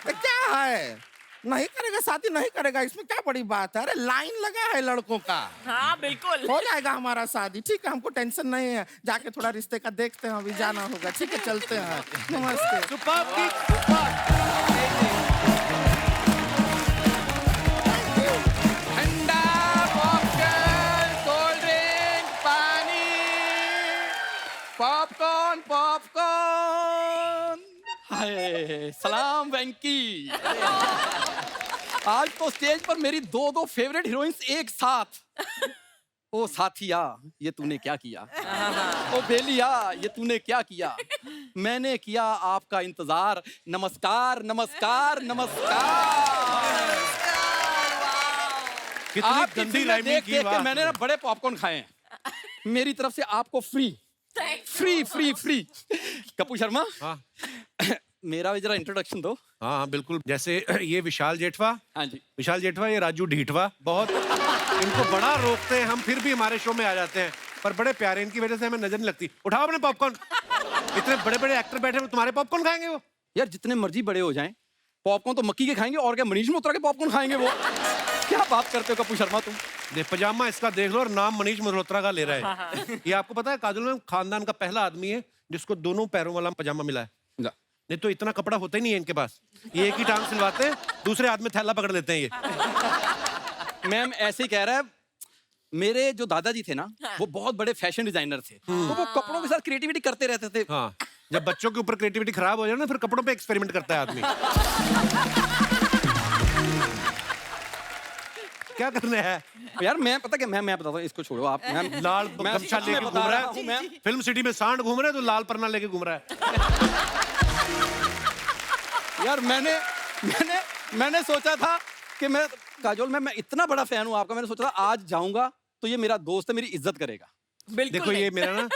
Speaker 8: क्या है, नहीं करेगा शादी, नहीं करेगा, इसमें क्या बड़ी बात है? अरे लाइन लगा है लड़कों का।
Speaker 4: हाँ बिल्कुल
Speaker 8: हो जाएगा हमारा शादी, ठीक है? हमको टेंशन नहीं है, जाके थोड़ा रिश्ते का देखते हैं, अभी जाना होगा, ठीक है? चलते हैं, नमस्ते।
Speaker 2: सुपर्ब की सुपर्ब।
Speaker 9: सलाम वेंकी। आज तो स्टेज पर मेरी दो फेवरेट हीरोइंस एक साथ। ओ साथिया, ये तूने क्या किया? ओ बेलिया, ये तूने क्या किया? मैंने किया आपका इंतजार। नमस्कार नमस्कार नमस्कार।
Speaker 2: कितनी
Speaker 9: आपकी
Speaker 2: गंदी
Speaker 9: फिल्में
Speaker 2: राइमिंग
Speaker 9: देख
Speaker 2: की,
Speaker 9: देख के
Speaker 2: वाह।
Speaker 9: मैंने ना बड़े पॉपकॉर्न खाए हैं। मेरी तरफ से आपको free free free free. Kapoor Sharma,
Speaker 2: हाँ
Speaker 9: मेरा भी जरा इंट्रोडक्शन दो।
Speaker 2: हाँ हाँ बिल्कुल। जैसे ये विशाल जेठवा,
Speaker 9: हाँ जी।
Speaker 2: विशाल जेठवा, ये राजू ढीठवा। बहुत इनको बड़ा रोकते हैं हम, फिर भी हमारे शो में आ जाते हैं, पर बड़े प्यारे, इनकी वजह से हमें नजर नहीं लगती। उठाओ अपने पॉपकॉर्न। इतने बड़े बड़े एक्टर बैठे हैं, तुम्हारे पॉपकॉर्न खाएंगे वो?
Speaker 9: यार जितने मर्जी बड़े हो जाएं, पॉपकॉर्न तो मक्की के खाएंगे, और क्या मनीष मल्होत्रा के पॉपकॉर्न खाएंगे वो? क्या बात करते हो कपूर शर्मा तुम?
Speaker 2: ये पजामा इसका देख लो, और नाम मनीष मल्होत्रा का ले रहा है। ये आपको पता है काजल में खानदान का पहला आदमी है जिसको दोनों पैरों वाला पजामा मिला है।
Speaker 9: जा।
Speaker 2: नहीं तो इतना कपड़ा होता ही नहीं है इनके पास। ये एक ही टांग सिलवाते हैं, दूसरे हाथ में थैला पकड़ लेते हैं ये।
Speaker 9: मैम ऐसे ही कह रहा है, मेरे जो दादाजी थे ना, वो बहुत बड़े फैशन डिजाइनर थे, तो वो कपड़ों के साथ क्रिएटिविटी करते रहते थे।
Speaker 2: हाँ, जब बच्चों के ऊपर क्रिएटिविटी खराब हो जाए ना, फिर कपड़ों पे एक्सपेरिमेंट करता है आदमी। क्या करना है
Speaker 9: यार मैं पता क्या, मैं बताता हूँ, इसको छोड़ो आप। मैम
Speaker 2: लाल
Speaker 9: मैं
Speaker 2: गमछा
Speaker 9: सच में
Speaker 2: लेके
Speaker 9: बता
Speaker 2: घूम
Speaker 9: रहा
Speaker 2: रहा
Speaker 9: हूँ,
Speaker 2: है।
Speaker 9: मैम।
Speaker 2: फिल्म सिटी में सांड घूम रहा है तो लाल परना लेके घूम रहा है।
Speaker 9: यार मैंने सोचा था कि मैं काजोल मैं इतना बड़ा फैन हूँ आपका, मैंने सोचा था आज जाऊंगा तो ये मेरा दोस्त है, मेरी इज्जत करेगा।
Speaker 2: देखो ये मेरा ना,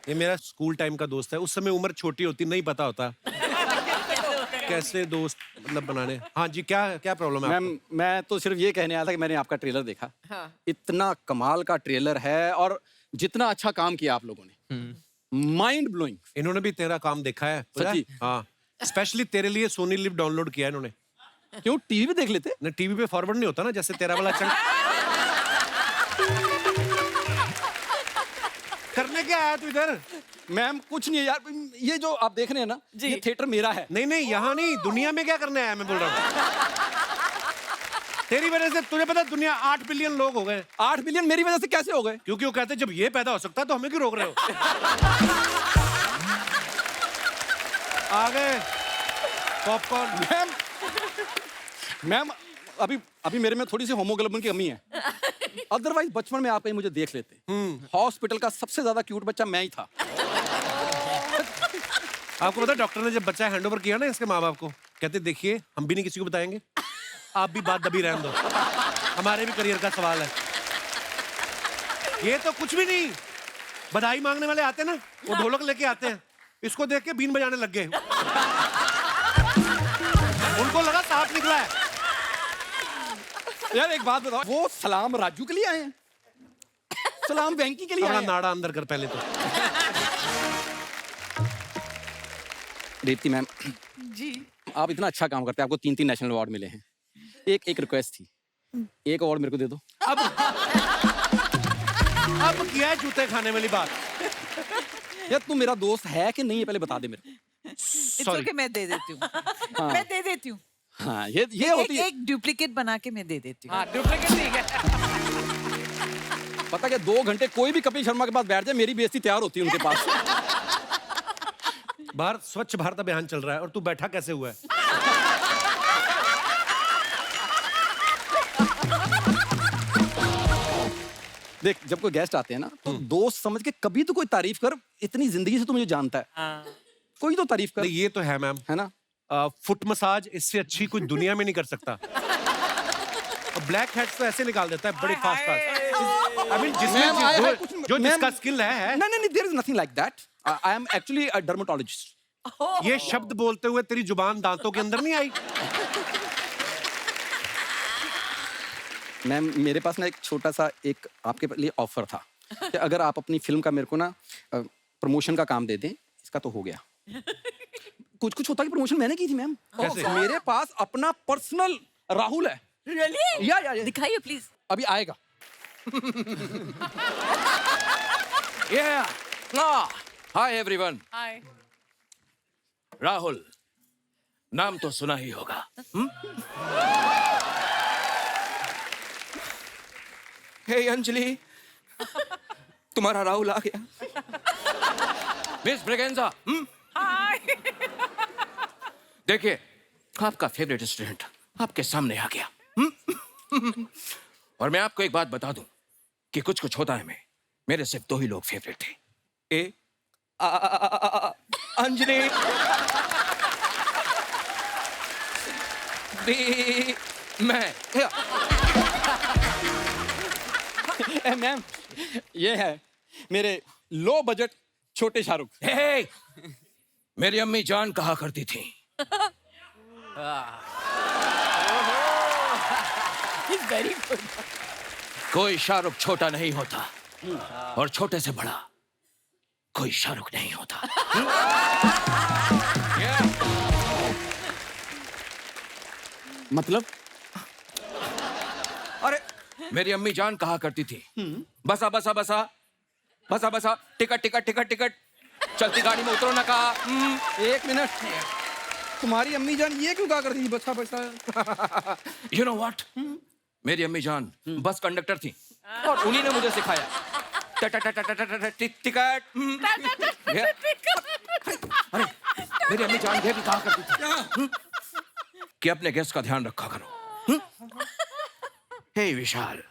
Speaker 2: ये मेरा स्कूल टाइम का दोस्त है। उस समय उम्र छोटी होती, नहीं पता होता कैसे दोस्त मतलब बनाने। हाँ जी, क्या क्या प्रॉब्लम है?
Speaker 9: मैम मैं तो सिर्फ ये कहने आया था कि मैंने आपका ट्रेलर देखा। इतना कमाल का ट्रेलर है, और जितना अच्छा काम किया आप लोगों ने, माइंड ब्लोइंग।
Speaker 2: इन्होंने भी तेरा काम देखा है पता है?
Speaker 9: सच्ची?
Speaker 2: हाँ, स्पेशली तेरे लिए सोनी लिव डाउनलोड किया है इन्होंने।
Speaker 9: क्यों, टीवी पे देख लेते?
Speaker 2: ना टीवी पे फॉरवर्ड नहीं होता ना, जैसे तेरा वाला चल। करने क्या आया तू इधर?
Speaker 9: मैम कुछ नहीं है यार, ये जो आप देख रहे हैं ना, ये थिएटर मेरा है।
Speaker 2: नहीं नहीं, यहाँ नहीं, दुनिया में क्या करने आया मैं बोल रहा हूँ। तेरी वजह से तुझे पता दुनिया 8 बिलियन लोग हो गए।
Speaker 9: 8 बिलियन मेरी वजह से कैसे हो गए?
Speaker 2: क्योंकि वो कहते हैं जब ये पैदा हो सकता है तो हमें क्यों रोक रहे हो? आ गए पॉपकॉर्न।
Speaker 9: मैम अभी मेरे में थोड़ी सी होमोग्लोबिन की कमी है, अदरवाइज बचपन में आप कहीं मुझे देख लेते। हॉस्पिटल का सबसे ज्यादा क्यूट बच्चा मैं ही था।
Speaker 2: आपको पता है डॉक्टर ने जब बच्चा हैंडओवर किया ना इसके माँ बाप को, कहते देखिए हम भी नहीं किसी को बताएंगे, आप भी बात दबी रहने दो, हमारे भी करियर का सवाल है। ये तो कुछ भी नहीं, बधाई मांगने वाले आते ना, वो ढोलक लेके आते हैं, इसको देख के बीन बजाने लग गए। उनको लगा सांप निकला है।
Speaker 9: यार एक बात बताओ, वो सलाम राजू के लिए आए हैं, सलाम वेंकी के लिए
Speaker 2: अपना
Speaker 9: आए हैं?
Speaker 2: नाड़ा अंदर कर पहले तो।
Speaker 9: दीप्ति मैम
Speaker 7: जी
Speaker 9: आप इतना अच्छा काम करते हैं, आपको 3 नेशनल अवार्ड मिले हैं। एक रिक्वेस्ट थी, एक अवार्ड मेरे को दे दो।
Speaker 2: अब किया है जूते खाने वाली बात।
Speaker 9: यार तू मेरा दोस्त है कि नहीं है, पहले बता दे मेरे को।
Speaker 7: इट्स ओके, मैं दे देती हूँ। मैं दे देती हूँ।
Speaker 9: हाँ ये होती है।
Speaker 7: एक डुप्लीकेट बना के मैं दे देती हूँ।
Speaker 3: हाँ, डुप्लीकेट ठीक है।
Speaker 9: पता क्या, 2 घंटे कोई भी कपिल शर्मा के पास बैठ जाए, मेरी बेइज्जती तैयार होती है उनके पास।
Speaker 2: बाहर स्वच्छ भारत अभियान चल रहा है और तू बैठा कैसे हुआ है?
Speaker 9: देख जब कोई गेस्ट आते हैं ना, तो दोस्त समझ के कभी तो कोई तारीफ कर, इतनी जिंदगी से तू मुझे जानता है। कोई तो तारीफ कर।
Speaker 2: नहीं, ये तो है मैम,
Speaker 9: है ना?
Speaker 2: फुट मसाज इससे अच्छी कोई दुनिया में नहीं कर सकता। और ब्लैक हेड्स तो ऐसे निकाल देता है बड़े fast fast. I mean
Speaker 9: ma'am, I have
Speaker 2: जिसमें जो जिसका स्किल है।
Speaker 9: नहीं there is nothing like that. I am actually a dermatologist.
Speaker 2: ये शब्द बोलते हुए तेरी जुबान दांतों के अंदर नहीं आई?
Speaker 9: मैम मेरे पास ना एक छोटा सा एक आपके लिए ऑफर था कि अगर आप अपनी फिल्म का मेरे को ना प्रमोशन का काम दे दें, इसका तो हो गया। कुछ होता कि प्रमोशन मैंने की थी मैम।
Speaker 2: कैसे?
Speaker 9: मेरे पास अपना पर्सनल राहुल है।
Speaker 4: Really?
Speaker 9: या
Speaker 4: दिखाइए प्लीज।
Speaker 9: अभी आएगा। Hi everyone.
Speaker 3: हाय।
Speaker 10: राहुल नाम तो सुना ही होगा।
Speaker 11: हे अंजलि, तुम्हारा राहुल आ गया।
Speaker 10: मिस ब्रेगेंजा, देखिए, आपका फेवरेट स्टूडेंट आपके सामने आ गया। और मैं आपको एक बात बता दूं कि कुछ कुछ होता है मेरे सिर्फ 2 ही लोग फेवरेट थे।
Speaker 9: अंजलि,
Speaker 10: बी, मैं।
Speaker 9: मैम, ये है मेरे लो बजट छोटे शाहरुख।
Speaker 10: हे, मेरी अम्मी जान कहा करती थी,
Speaker 3: वेरी गुड।
Speaker 10: कोई शाहरुख छोटा नहीं होता और छोटे से बड़ा कोई शाहरुख नहीं होता।
Speaker 9: मतलब?
Speaker 10: अरे, मेरी अम्मी जान कहा करती थी, बसा बसा बसा बसा बसा, टिकट टिकट टिकट टिकट, चलती गाड़ी में उतरो ना कहा।
Speaker 9: 1 मिनट, तुम्हारी अम्मी जान ये क्यों कहा करती थी बसा बसा?
Speaker 10: यू नो व्हाट, मेरी अम्मी जान बस कंडक्टर थी और उन्हीं ने मुझे सिखाया टिकट। अरे, मेरी अम्मी जान ये भी कहा करती थी कि अपने गेस्ट का ध्यान रखा करो। हे विशाल,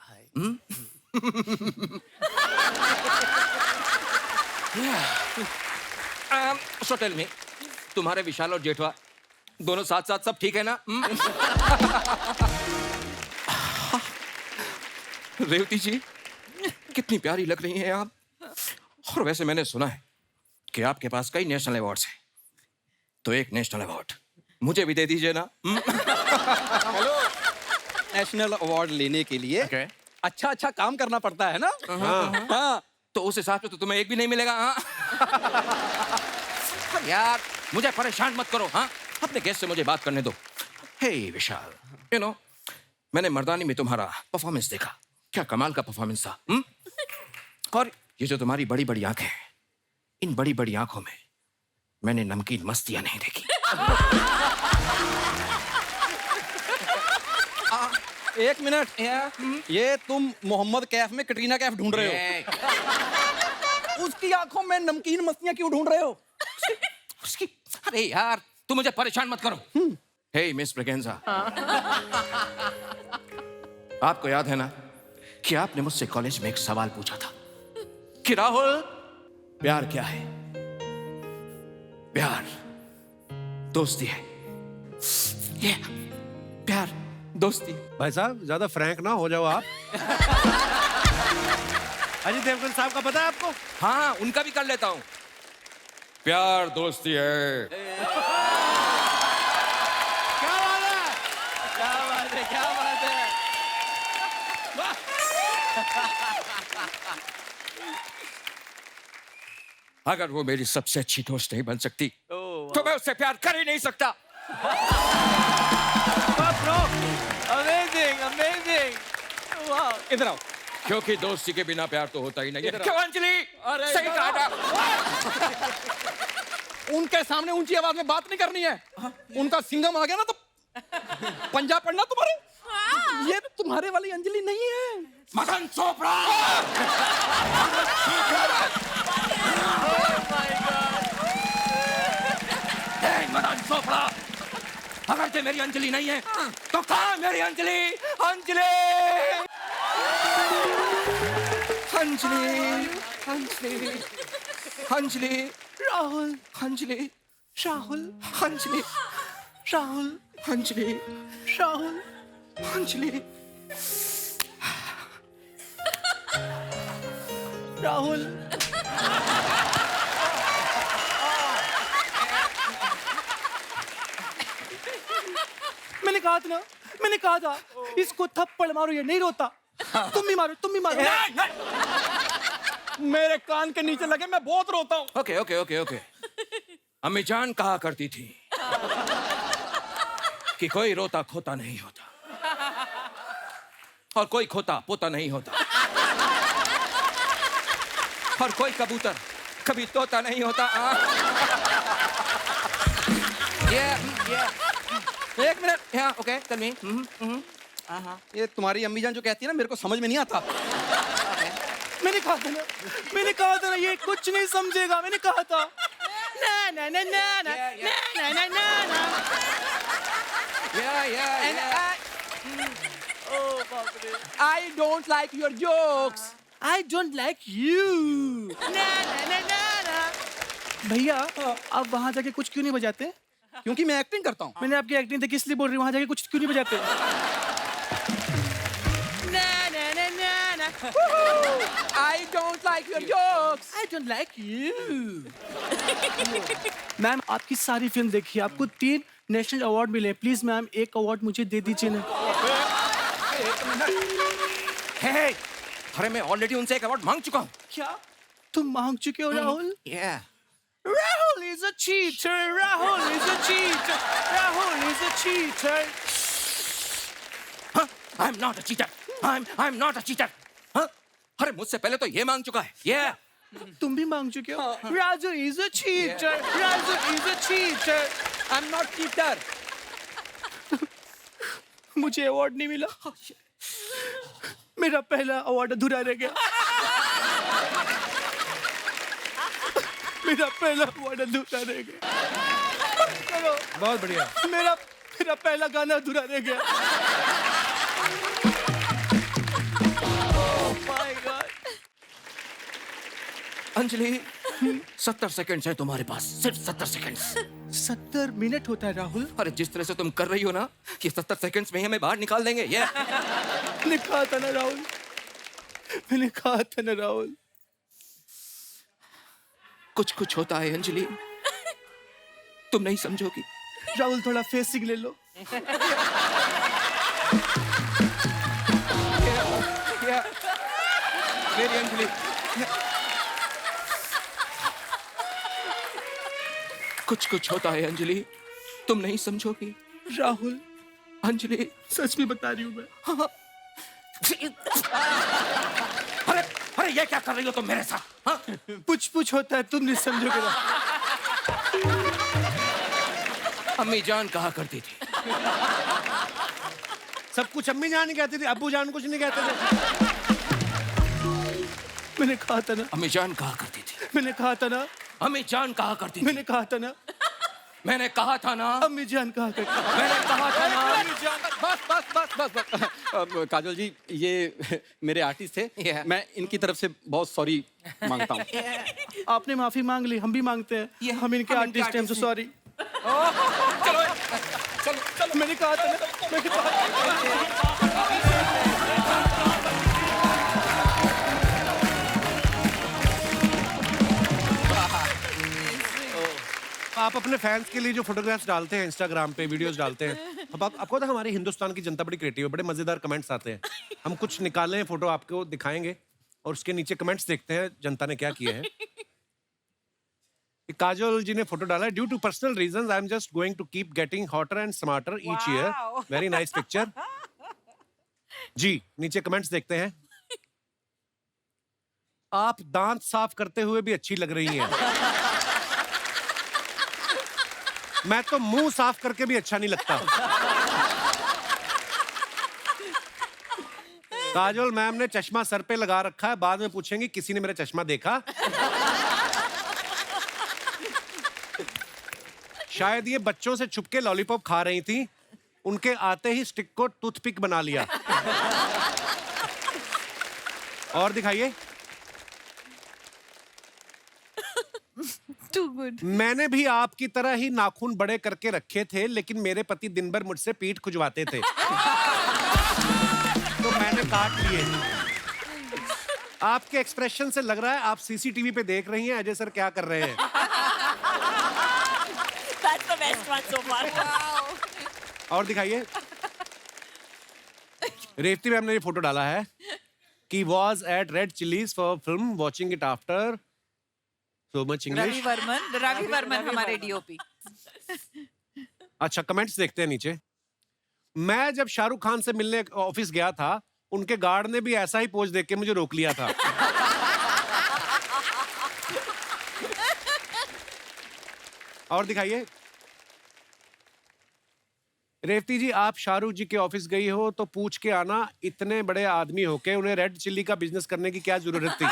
Speaker 10: सो टेल मी, तुम्हारे विशाल और जेठवा दोनों साथ साथ सब ठीक है ना? रेवती जी, कितनी प्यारी लग रही हैं आप। और वैसे मैंने सुना है कि आपके पास कई नेशनल अवार्ड्स हैं, तो एक नेशनल अवार्ड मुझे भी दे दीजिए ना।
Speaker 9: हेलो, नेशनल अवार्ड लेने के लिए अच्छा अच्छा काम करना पड़ता है ना?
Speaker 10: हाँ, तो उस हिसाब से तो तुम्हें एक भी नहीं मिलेगा। हाँ? यार, मुझे परेशान मत करो। हाँ, अपने गेस्ट से मुझे बात करने दो। हे विशाल, यू नो, मैंने मर्दानी में तुम्हारा परफॉर्मेंस देखा, क्या कमाल का परफॉर्मेंस था। और ये जो तुम्हारी बड़ी बड़ी आंखें हैं, इन बड़ी बड़ी आंखों में मैंने नमकीन मस्तियां नहीं देखी।
Speaker 9: 1 मिनट, ये तुम मोहम्मद कैफ में कटरीना कैफ ढूंढ रहे हो? उसकी आंखों में नमकीन मस्तियां क्यों ढूंढ रहे हो?
Speaker 10: उसकी, अरे यार, तुम मुझे परेशान मत करो। हे मिस ब्रेगेंजा, आपको याद है ना कि आपने मुझसे कॉलेज में एक सवाल पूछा था कि राहुल, प्यार क्या है? प्यार दोस्ती है। ये प्यार दोस्ती।
Speaker 2: भाई साहब, ज्यादा फ्रैंक ना हो जाओ आप। अजय देवगन साहब का पता है आपको?
Speaker 10: हाँ, उनका भी कर लेता हूं। प्यार दोस्ती है।
Speaker 2: क्या बात है?
Speaker 6: क्या बात है, क्या बात है।
Speaker 10: अगर वो मेरी सबसे अच्छी दोस्त नहीं बन सकती तो मैं उससे प्यार कर ही नहीं सकता।
Speaker 6: Amazing, amazing. वाह,
Speaker 9: इधर आओ।
Speaker 10: क्योंकि दोस्ती के बिना प्यार तो होता ही नहीं है। क्यों अंजलि?
Speaker 6: अरे
Speaker 10: सही कहा था।
Speaker 9: उनके सामने ऊंची आवाज में बात नहीं करनी है। उनका सिंघम आ गया ना तो पंजाब पढ़ना तुम्हारे। ये तुम्हारे वाली अंजलि नहीं है।
Speaker 10: मदन चोपड़ा। मदन चोपड़ा, अगर ते मेरी अंजलि नहीं है तो कहाँ है मेरी अंजलि? अंजलि, अंजलि, अंजलि, अंजलि, राहुल, अंजलि, राहुल, अंजलि, राहुल, अंजलि, राहुल, अंजलि, राहुल।
Speaker 9: मैंने कहा था इसको थप्पड़ मारो, ये नहीं रोता। तुम भी मारो, तुम भी मारो। मेरे कान के नीचे लगे, मैं बहुत रोता हूँ।
Speaker 10: Okay okay okay okay. अम्मी जान कहा करती थी कि कोई रोता खोता नहीं होता और कोई खोता पोता नहीं होता और कोई कबूतर कभी तोता नहीं होता।
Speaker 9: एक minute,
Speaker 10: Yeah, okay, tell me.
Speaker 9: ये तुम्हारी अम्मी जान जो कहती है ना, मेरे को समझ में नहीं आता। मैंने कहा था ना, ये कुछ नहीं समझेगा। मैंने कहा था
Speaker 3: Na na na na na na na na na.
Speaker 9: And I don't like your jokes.
Speaker 3: I don't like you. Na na na na na. भैया आप वहाँ जाके कुछ क्यों नहीं बजाते?
Speaker 9: क्योंकि मैं एक्टिंग करता हूँ.
Speaker 3: मैंने आपकी एक्टिंग देखी इसलिए बोल रही हूँ वहाँ जाके कुछ क्यों नहीं बजाते? ना ना ना ना ना.
Speaker 9: I don't like your jokes.
Speaker 3: I don't like you. Ma'am आपकी सारी फिल्म देखी, आपको 3 नेशनल अवार्ड मिले. प्लीज मैम एक अवार्ड मुझे दे दीजिए ना.
Speaker 10: हे, अरे मैं ऑलरेडी उनसे एक अवार्ड मांग चुका हूँ.
Speaker 3: क्या तुम मांग चुके हो Rahul?
Speaker 10: Yeah.
Speaker 3: Rahul is a cheater. Rahul is a cheater. Rahul is a cheater.
Speaker 10: Huh? I'm not a cheater. I'm not a cheater. Huh? अरे मुझसे पहले तो ये मांग चुका है. Yeah.
Speaker 3: तुम भी मांग चुके हो. Raju is a cheater. Raju is a cheater.
Speaker 9: I'm not cheater.
Speaker 3: मुझे अवार्ड नहीं मिला. मेरा पहला अवार्ड अधूरा रह गया. मेरा पहला अवार्ड अधूरा रह गया.
Speaker 2: बहुत बढ़िया.
Speaker 3: मेरा पहला गाना अधूरा रह गया.
Speaker 10: अंजलि 70 सेकंड्स है तुम्हारे पास. सिर्फ 70 सेकंड्स.
Speaker 3: 70 मिनट होता है राहुल.
Speaker 10: अरे जिस तरह से तुम कर रही हो ना, ये 70 सेकंड्स में ही हमें बाहर निकाल देंगे. ये
Speaker 3: मैंने कहा था ना राहुल. मैंने कहा था ना राहुल.
Speaker 10: कुछ कुछ होता है अंजलि, तुम नहीं समझोगी.
Speaker 3: राहुल थोड़ा फेसिंग ले लो.
Speaker 10: मेरी अंजलि, कुछ कुछ होता है अंजलि, तुम नहीं समझोगी.
Speaker 3: राहुल
Speaker 10: अंजलि
Speaker 3: सच में बता रही हूँ मैं.
Speaker 10: अरे अरे ये क्या कर रही हो तुम मेरे साथ? हाँ?
Speaker 3: कुछ होता है तुम नहीं समझोगे ना.
Speaker 10: अम्मी जान कहा करती थी.
Speaker 2: सब कुछ अम्मी जान ही कहती थी, अब्बू जान कुछ नहीं कहते थे.
Speaker 3: मैंने कहा था ना.
Speaker 10: अम्मी जान कहा करती थी.
Speaker 3: मैंने कहा था ना.
Speaker 10: अम्मी जान कहा करती थी.
Speaker 3: मैंने कहा था ना.
Speaker 10: मैंने कहा था ना.
Speaker 3: अम्मी जान कहा करती.
Speaker 10: मैंने कहा था ना.
Speaker 9: बस. काजल जी, ये मेरे आर्टिस्ट थे. मैं इनकी तरफ से बहुत सॉरी मांगता हूँ.
Speaker 3: आपने माफी मांग ली, हम भी मांगते हैं. हम इनके आर्टिस्ट हैं, सॉरी. चलो मैंने कहा था ना. मैंने कहा था.
Speaker 2: आप अपने फैंस के लिए जो फोटोग्राफ्स डालते हैं इंस्टाग्राम पे, वीडियोस डालते हैं, अब आपको तो हमारी हिंदुस्तान की जनता बड़ी क्रिएटिव है, बड़े मजेदार कमेंट्स आते हैं. हम कुछ निकाले हैं फोटो, आपको दिखाएंगे और उसके नीचे कमेंट्स देखते हैं जनता ने क्या किया है. काजोल जी ने फोटो डाला है. Due to personal reasons I am just going to keep getting hotter and smarter each year. Very nice picture. जी नीचे कमेंट्स देखते हैं. आप दांत साफ करते हुए भी अच्छी लग रही हैं. मैं तो मुंह साफ करके भी अच्छा नहीं लगता. काजोल मैम ने चश्मा सर पे लगा रखा है, बाद में पूछेंगी किसी ने मेरा चश्मा देखा. शायद ये बच्चों से छुपके लॉलीपॉप खा रही थी, उनके आते ही स्टिक को टूथपिक बना लिया. और दिखाइए.
Speaker 7: Too good.
Speaker 2: मैंने भी आपकी तरह ही नाखून बड़े करके रखे थे, लेकिन मेरे पति दिन भर मुझसे पीठ खुजवाते थे तो मैंने काट लिए. आपके एक्सप्रेशन से लग रहा है आप सीसीटीवी पे देख रही हैं अजय सर क्या कर रहे हैं.
Speaker 4: That's the best one so far.
Speaker 2: और दिखाइए. रेवती मैम ने ये फोटो डाला है कि was at Red Chillies for film, watching it after so much English.
Speaker 7: Ravi Varman हमारे डीओपी.
Speaker 2: अच्छा कमेंट्स देखते हैं नीचे. मैं जब शाहरुख खान से मिलने ऑफिस गया था, उनके गार्ड ने भी ऐसा ही पोज देख के मुझे रोक लिया था. और दिखाइए. रेवती जी आप शाहरुख जी के ऑफिस गई हो तो पूछ के आना, इतने बड़े आदमी होके उन्हें रेड चिल्ली का बिजनेस करने की क्या जरूरत थी.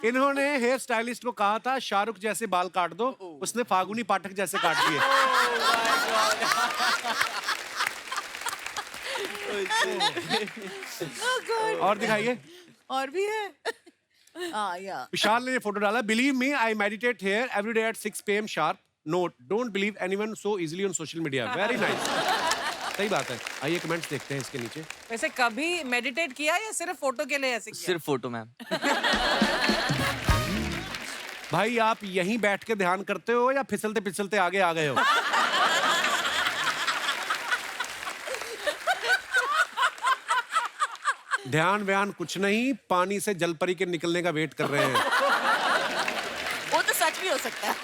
Speaker 2: इन्होंने हेयर स्टाइलिस्ट को कहा था शाहरुख जैसे बाल काट दो, उसने फागुनी पाठक जैसे काट दिए। और दिखाइए।
Speaker 7: और भी है। या
Speaker 2: विशाल ने ये फोटो डाला, believe me I meditate here every day at 6 PM sharp. Note, don't believe anyone so easily on social media. Very nice. सही बात है। आइए कमेंट्स देखते हैं इसके नीचे।
Speaker 12: वैसे कभी मेडिटेट किया या सिर्फ फोटो के लिए ऐसे किया?
Speaker 6: सिर्फ फोटो मैम।
Speaker 2: भाई आप यहीं बैठ के ध्यान करते हो या फिसलते फिसलते आगे आ गए हो? ध्यान व्यान कुछ नहीं, पानी से जलपरी के निकलने का वेट कर रहे हैं।
Speaker 4: वो तो सच भी हो सकता है।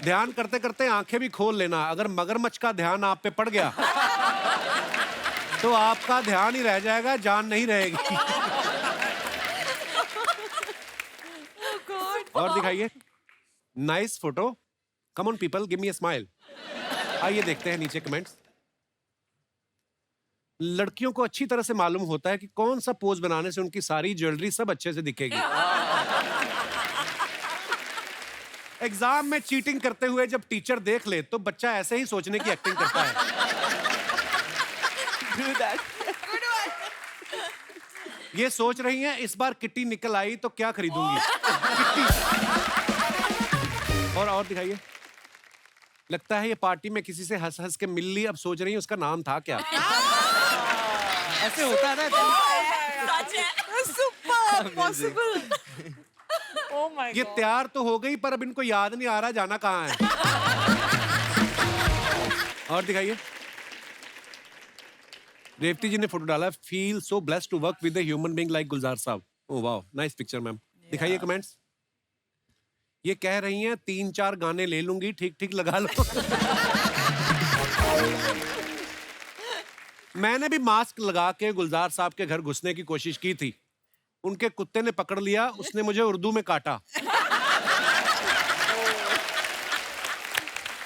Speaker 2: ध्यान करते करते आंखें भी खोल लेना। अगर मगरमच्छ का ध्यान आप पे पड़ गया तो आपका ध्यान ही रह जाएगा, जान नहीं रहेगी। और दिखाइए। Nice photo. Come on people, give me a smile. आइए देखते हैं नीचे कमेंट्स। लड़कियों को अच्छी तरह से मालूम होता है कि कौन सा पोज बनाने से उनकी सारी ज्वेलरी सब अच्छे से दिखेगी। एग्जाम में चीटिंग करते हुए जब टीचर देख ले तो बच्चा ऐसे ही सोचने की एक्टिंग करता है। ये सोच रही हैं इस बार किट्टी निकल आई तो क्या खरीदूंगी। किट्टी। और दिखाइए। लगता है ये पार्टी में किसी से हंस हंस के मिल ली, अब सोच रही है उसका नाम था क्या। ऐसे होता है ना।
Speaker 7: Super possible.
Speaker 12: Oh my
Speaker 2: ये
Speaker 12: God.
Speaker 2: तैयार तो हो गई पर अब इनको याद नहीं आ रहा जाना कहाँ है। और दिखाइए। रेवती जी ने फोटो डाला, feel so blessed to work with a human being like Gulzar साहब। Oh wow, nice picture ma'am. दिखाइए कमेंट्स। ये कह रही हैं 3-4 गाने ले लूंगी, ठीक ठीक लगा लो। मैंने भी मास्क लगा के गुलजार साहब के घर घुसने की कोशिश की थी। उनके कुत्ते ने पकड़ लिया, उसने मुझे उर्दू में काटा।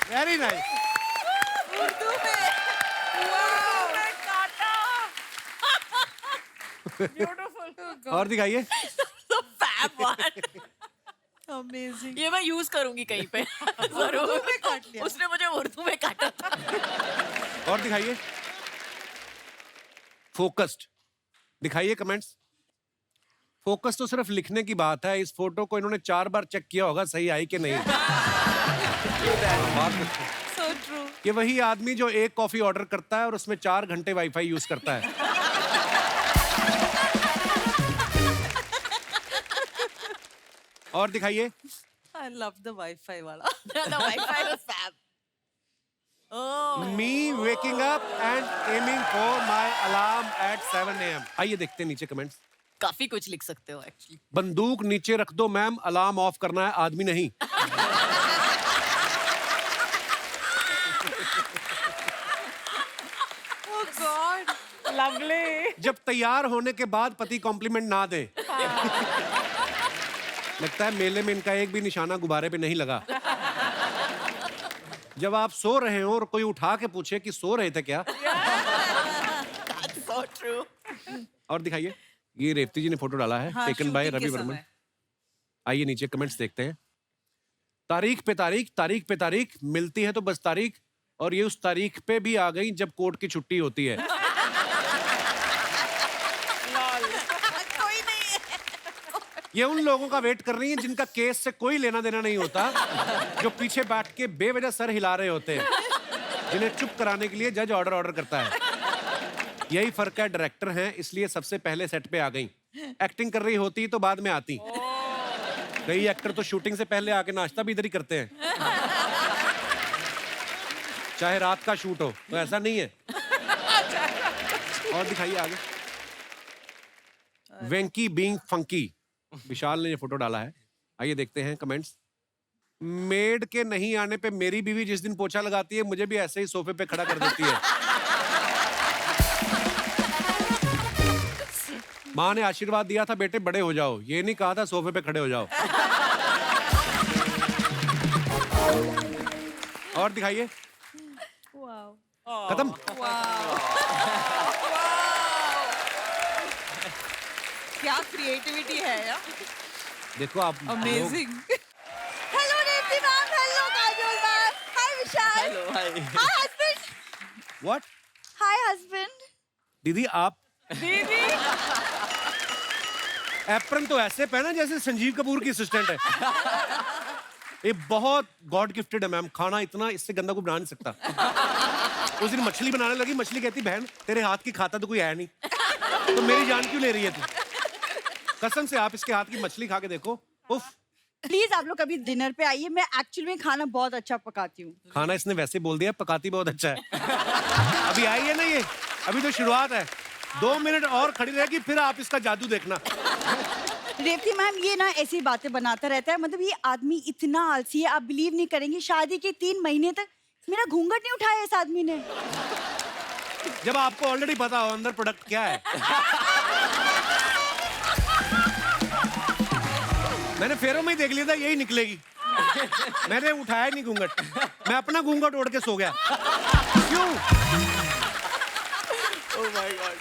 Speaker 2: Very nice.
Speaker 7: उर्दू में
Speaker 12: काटा। Beautiful.
Speaker 2: और दिखाइए।
Speaker 4: Fab one.
Speaker 7: अमेजिंग।
Speaker 4: ये मैं यूज करूंगी कहीं पे। जरूर। उसने मुझे उर्दू में काटा था।
Speaker 2: और दिखाइए। फोकस्ड। दिखाइए कमेंट्स। फोकस तो सिर्फ लिखने की बात है, इस फोटो को इन्होंने 4 बार चेक किया होगा सही आई कि नहीं।
Speaker 7: So true.
Speaker 2: ये वही आदमी जो 1 कॉफी ऑर्डर करता है और उसमें 4 घंटे वाईफाई यूज करता है। और दिखाइए।
Speaker 7: आई लव द वाईफाई वाला।
Speaker 4: The Wi-Fi was fab. Oh.
Speaker 2: Me waking up and aiming for my alarm at 7 AM. आइए देखते हैं नीचे कमेंट्स।
Speaker 4: काफी कुछ लिख सकते हो एक्चुअली।
Speaker 2: बंदूक नीचे रख दो मैम, अलार्म ऑफ करना है, आदमी नहीं।
Speaker 7: ओह गॉड।
Speaker 12: Lovely.
Speaker 2: जब तैयार होने के बाद पति कॉम्प्लीमेंट ना दे। लगता है मेले में इनका एक भी निशाना गुब्बारे पे नहीं लगा। जब आप सो रहे हो और कोई उठा के पूछे कि सो रहे थे क्या।
Speaker 4: That's so true.
Speaker 2: और दिखाइए। ये रेवती जी ने फोटो डाला है,
Speaker 7: हाँ,
Speaker 2: टेकन बाय
Speaker 7: shooting के
Speaker 2: रवि वर्मन।
Speaker 7: समय।
Speaker 2: आइए नीचे कमेंट्स देखते हैं। तारीख पे तारीख, तारीख पे तारीख, मिलती है तो बस तारीख, और ये उस तारीख पे भी आ गई जब कोर्ट की छुट्टी होती है।
Speaker 7: कोई नहीं है।
Speaker 2: ये उन लोगों का वेट कर रही हैं जिनका केस से कोई लेना देना नहीं होता, जो पीछे बैठ के बेवजह सर हिला रहे होते हैं, जिन्हें चुप कराने के लिए जज ऑर्डर करता है। यही फर्क है, डायरेक्टर हैं इसलिए सबसे पहले सेट पे आ गई। एक्टिंग कर रही होती तो बाद में आती। कई एक्टर तो शूटिंग से पहले आके नाश्ता भी इधर ही करते हैं, चाहे रात का शूट हो। तो ऐसा नहीं है। और दिखाइए आगे। वेंकी बीइंग फंकी। विशाल ने ये फोटो डाला है, आइए देखते हैं कमेंट्स। मेड के नहीं आने पे मेरी बीवी जिस दिन पोछा लगाती है मुझे भी ऐसे ही सोफे पे खड़ा कर देती है। माँ ने आशीर्वाद दिया था बेटे बड़े हो जाओ, ये नहीं कहा था सोफे पे खड़े हो जाओ। और दिखाइए। खत्म।
Speaker 7: क्या क्रिएटिविटी है यार,
Speaker 2: देखो आप
Speaker 7: amazing. Hello Revathi ma'am, hello Kajol ma'am, hi Vishal,
Speaker 6: hello hi
Speaker 7: hi husband,
Speaker 2: what
Speaker 7: hi husband.
Speaker 2: दीदी आप
Speaker 12: दीदी
Speaker 2: एप्रन तो ऐसे पहना जैसे संजीव कपूर की असिस्टेंट है। ये बहुत गॉड गिफ्टेड है मैम, खाना इतना इससे गंदा कोई बना नहीं सकता। उस दिन मछली बनाने लगी, मछली कहती बहन तेरे हाथ की खाता तो कोई है नहीं, तो मेरी जान क्यों ले रही है तू? कसम से आप इसके हाथ की मछली खा के देखो, उफ।
Speaker 13: प्लीज आप लोग कभी डिनर पे आइए, मैं एक्चुअली में खाना बहुत अच्छा पकाती हूँ।
Speaker 2: खाना इसने वैसे बोल दिया, पकाती बहुत अच्छा है। अभी आई है ना ये, अभी तो शुरुआत है। 2 मिनट और खड़ी रहेगी फिर आप इसका जादू देखना।
Speaker 13: रेवती मैम ये ना ऐसी बातें बनाता रहता है, मतलब ये आदमी इतना आलसी है, आप बिलीव नहीं करेंगे, शादी के 3 महीने तक मेरा घूंघट नहीं उठाया इस आदमी ने।
Speaker 2: जब आपको ऑलरेडी पता हो अंदर प्रोडक्ट क्या है। मैंने फेरों में ही देख लिया था यही निकलेगी। मैंने उठाया नहीं घूंघट, मैं अपना घूंघट ओढ़ के सो गया। क्यों?
Speaker 6: Oh my God.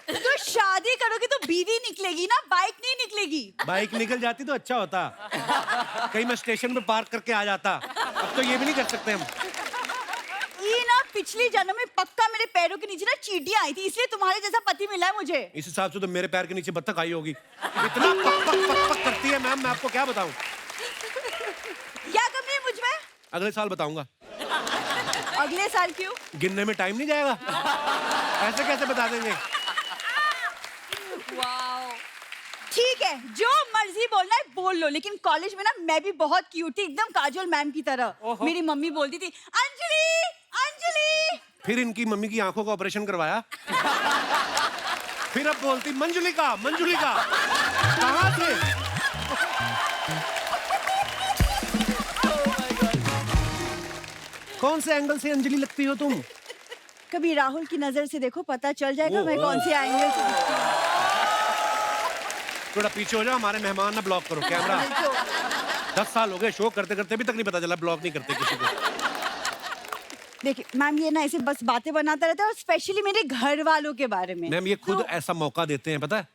Speaker 13: तो शादी करोगे तो बीवी निकलेगी ना, बाइक नहीं निकलेगी।
Speaker 2: बाइक निकल जाती तो अच्छा होता, कहीं मैं स्टेशन पे पार्क करके आ जाता। अब तो ये भी नहीं कर सकते हम।
Speaker 13: ये ना पिछले जन्म में पक्का मेरे पैरों के नीचे ना चींटियां आई थी, इसलिए तुम्हारे जैसा पति मिला है मुझे।
Speaker 2: इस हिसाब से तो मेरे पैर के नीचे बत्तख आई होगी। इतना पक पक पक पक करती है मैम, मैं आपको क्या बताऊं।
Speaker 13: क्या कमी है मुझ में?
Speaker 2: अगले साल बताऊंगा।
Speaker 13: अगले साल क्यों?
Speaker 2: गिनने में टाइम नहीं जाएगा, ऐसे कैसे बता देंगे।
Speaker 13: ठीक है, जो मर्जी बोलना है बोल लो, लेकिन कॉलेज में ना मैं भी बहुत क्यूट थी, एकदम काजोल मैम की तरह। मेरी मम्मी बोलती थी अंजलि अंजलि।
Speaker 2: फिर इनकी मम्मी की आंखों का ऑपरेशन करवाया। फिर अब बोलती मंजुलिका मंजुलिका। कहाँ थे? कौन से एंगल से अंजलि लगती हो तुम?
Speaker 13: कभी राहुल की नजर से देखो, पता चल जाएगा मैं कौन से एंगल से दिखती हूँ।
Speaker 2: थोड़ा पीछे हो जाओ, हमारे मेहमान ना ब्लॉक करो कैमरा। 10 साल हो गए शो करते करते, अभी तक नहीं पता चला ब्लॉक नहीं करते किसी को।
Speaker 13: देखिए मैम ये ना ऐसे बस बातें बनाता रहता है, और स्पेशली मेरे घर वालों के बारे में।
Speaker 2: मैम ये खुद ऐसा मौका देते हैं, पता है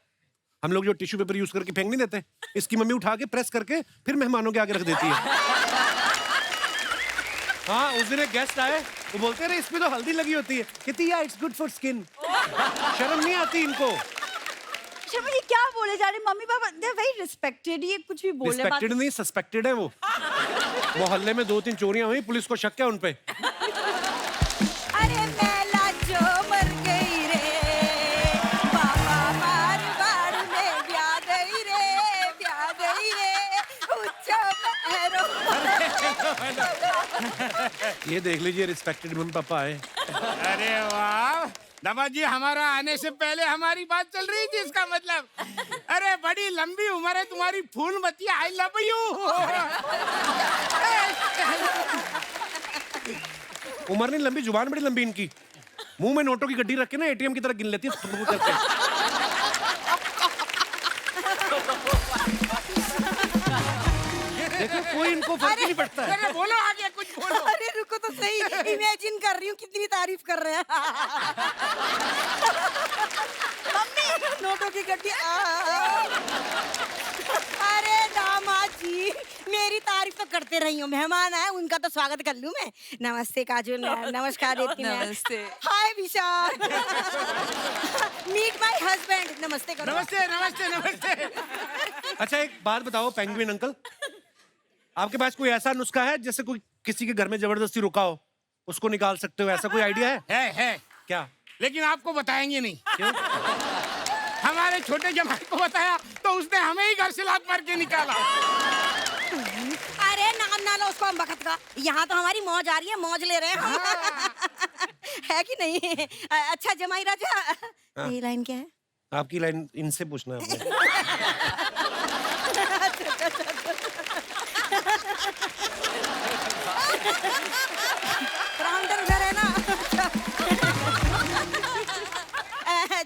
Speaker 2: हम लोग जो टिश्यू पेपर यूज करके फेंक नहीं देते, इसकी मम्मी उठा के प्रेस करके फिर मेहमानों के आगे रख देती है। हाँ उस दिन एक गेस्ट आए, वो बोलते रहे इसमें तो हल्दी लगी होती है, कहती है इट्स गुड फॉर स्किन। शर्म नहीं आती इनको।
Speaker 13: शर्मा ये क्या बोले जा रहे mummy papa, they very respected, ये कुछ भी बोल रहे हैं।
Speaker 2: रिस्पेक्टेड नहीं सस्पेक्टेड है वो। मोहल्ले में 2-3 चोरियां हुई, पुलिस को शक है उन पे।
Speaker 13: अरे मैला जो मर गई रे बाबा मारवाड़ में ब्याह गई रे उच्चा पैरो।
Speaker 2: ये देख लीजिए रिस्पेक्टेड मम्मी पापा आए।
Speaker 8: अरे वाह दबा जी, हमारा आने से पहले हमारी बात चल रही थी, इसका मतलब। अरे बड़ी लंबी उम्र है तुम्हारी फूल मती, आई लव यू।
Speaker 2: उम्र नहीं लंबी, जुबान बड़ी लंबी इनकी। मुंह में नोटों की गड्डी रख के ना एटीएम की तरह गिन लेती है। देखो कोई इनको फर्क ही नहीं पड़ता है।
Speaker 8: अरे बोलो आगे कुछ बोलो।
Speaker 13: अरे रुको तो सही, इमेजिन कर रही हूँ कितनी तारीफ कर रहे हैं। मम्मी नोटों की गड्डी।
Speaker 14: अरे दामाद जी, मेरी तारीफ तो करते रही हो, मेहमान आए उनका तो स्वागत कर लूं मैं। नमस्ते काजोल मैम, नमस्कार रेवती मैम।
Speaker 7: नमस्ते।
Speaker 14: Hi Vishal. Meet my husband. नमस्ते करो।
Speaker 8: नमस्ते नमस्ते नमस्ते।
Speaker 2: अच्छा एक बात बताओ पेंगुइन अंकल, आपके पास कोई ऐसा नुस्खा है जैसे कोई किसी के घर में जबरदस्ती रुका हो उसको निकाल सकते हो, ऐसा कोई आइडिया है?
Speaker 8: है
Speaker 2: क्या?
Speaker 8: लेकिन आपको बताएंगे नहीं।
Speaker 2: क्यों?
Speaker 8: हमारे छोटे जमाई को बताया तो उसने हमें ही घर से लात मार के निकाला।
Speaker 14: अरे नाम ना लो उसको हम बखत का, यहाँ तो हमारी मौज आ रही है, मौज ले रहे हैं हम। है कि नहीं? अच्छा जमाई राजा, ये लाइन क्या है?
Speaker 2: आपकी लाइन इनसे पूछना है।
Speaker 14: काउंटर उधर है ना।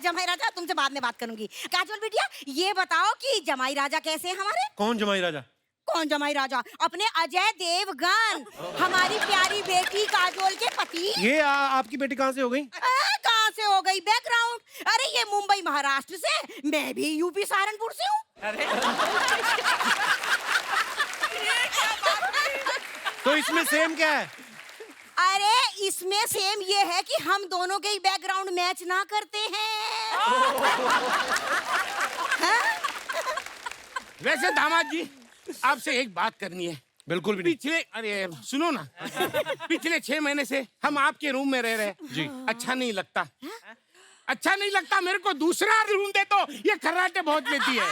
Speaker 14: जमाई राजा तुमसे बाद में बात करूंगी। काजोल बिटिया ये बताओ कि जमाई राजा कैसे हैं हमारे?
Speaker 2: कौन जमाई राजा?
Speaker 14: कौन जमाई राजा? अपने अजय देवगन, हमारी प्यारी बेटी काजोल के पति।
Speaker 2: ये आपकी बेटी कहाँ से हो गई?
Speaker 14: कहाँ से हो गई? बैकग्राउंड अरे ये मुंबई महाराष्ट्र से, मैं भी यूपी सहारनपुर से हूँ।
Speaker 2: तो इसमें सेम क्या है?
Speaker 14: अरे इसमें सेम ये है कि हम दोनों के ही बैकग्राउंड मैच ना करते हैं।
Speaker 9: वैसे दामाद जी, आपसे एक बात करनी है।
Speaker 2: बिल्कुल भी नहीं।
Speaker 9: अरे सुनो ना, पिछले 6 महीने से हम आपके रूम में रह रहे हैं
Speaker 2: जी।
Speaker 9: अच्छा नहीं लगता, अच्छा नहीं लगता। मेरे को दूसरा रूम दे दो, ये खर्राटे बहुत लेती है।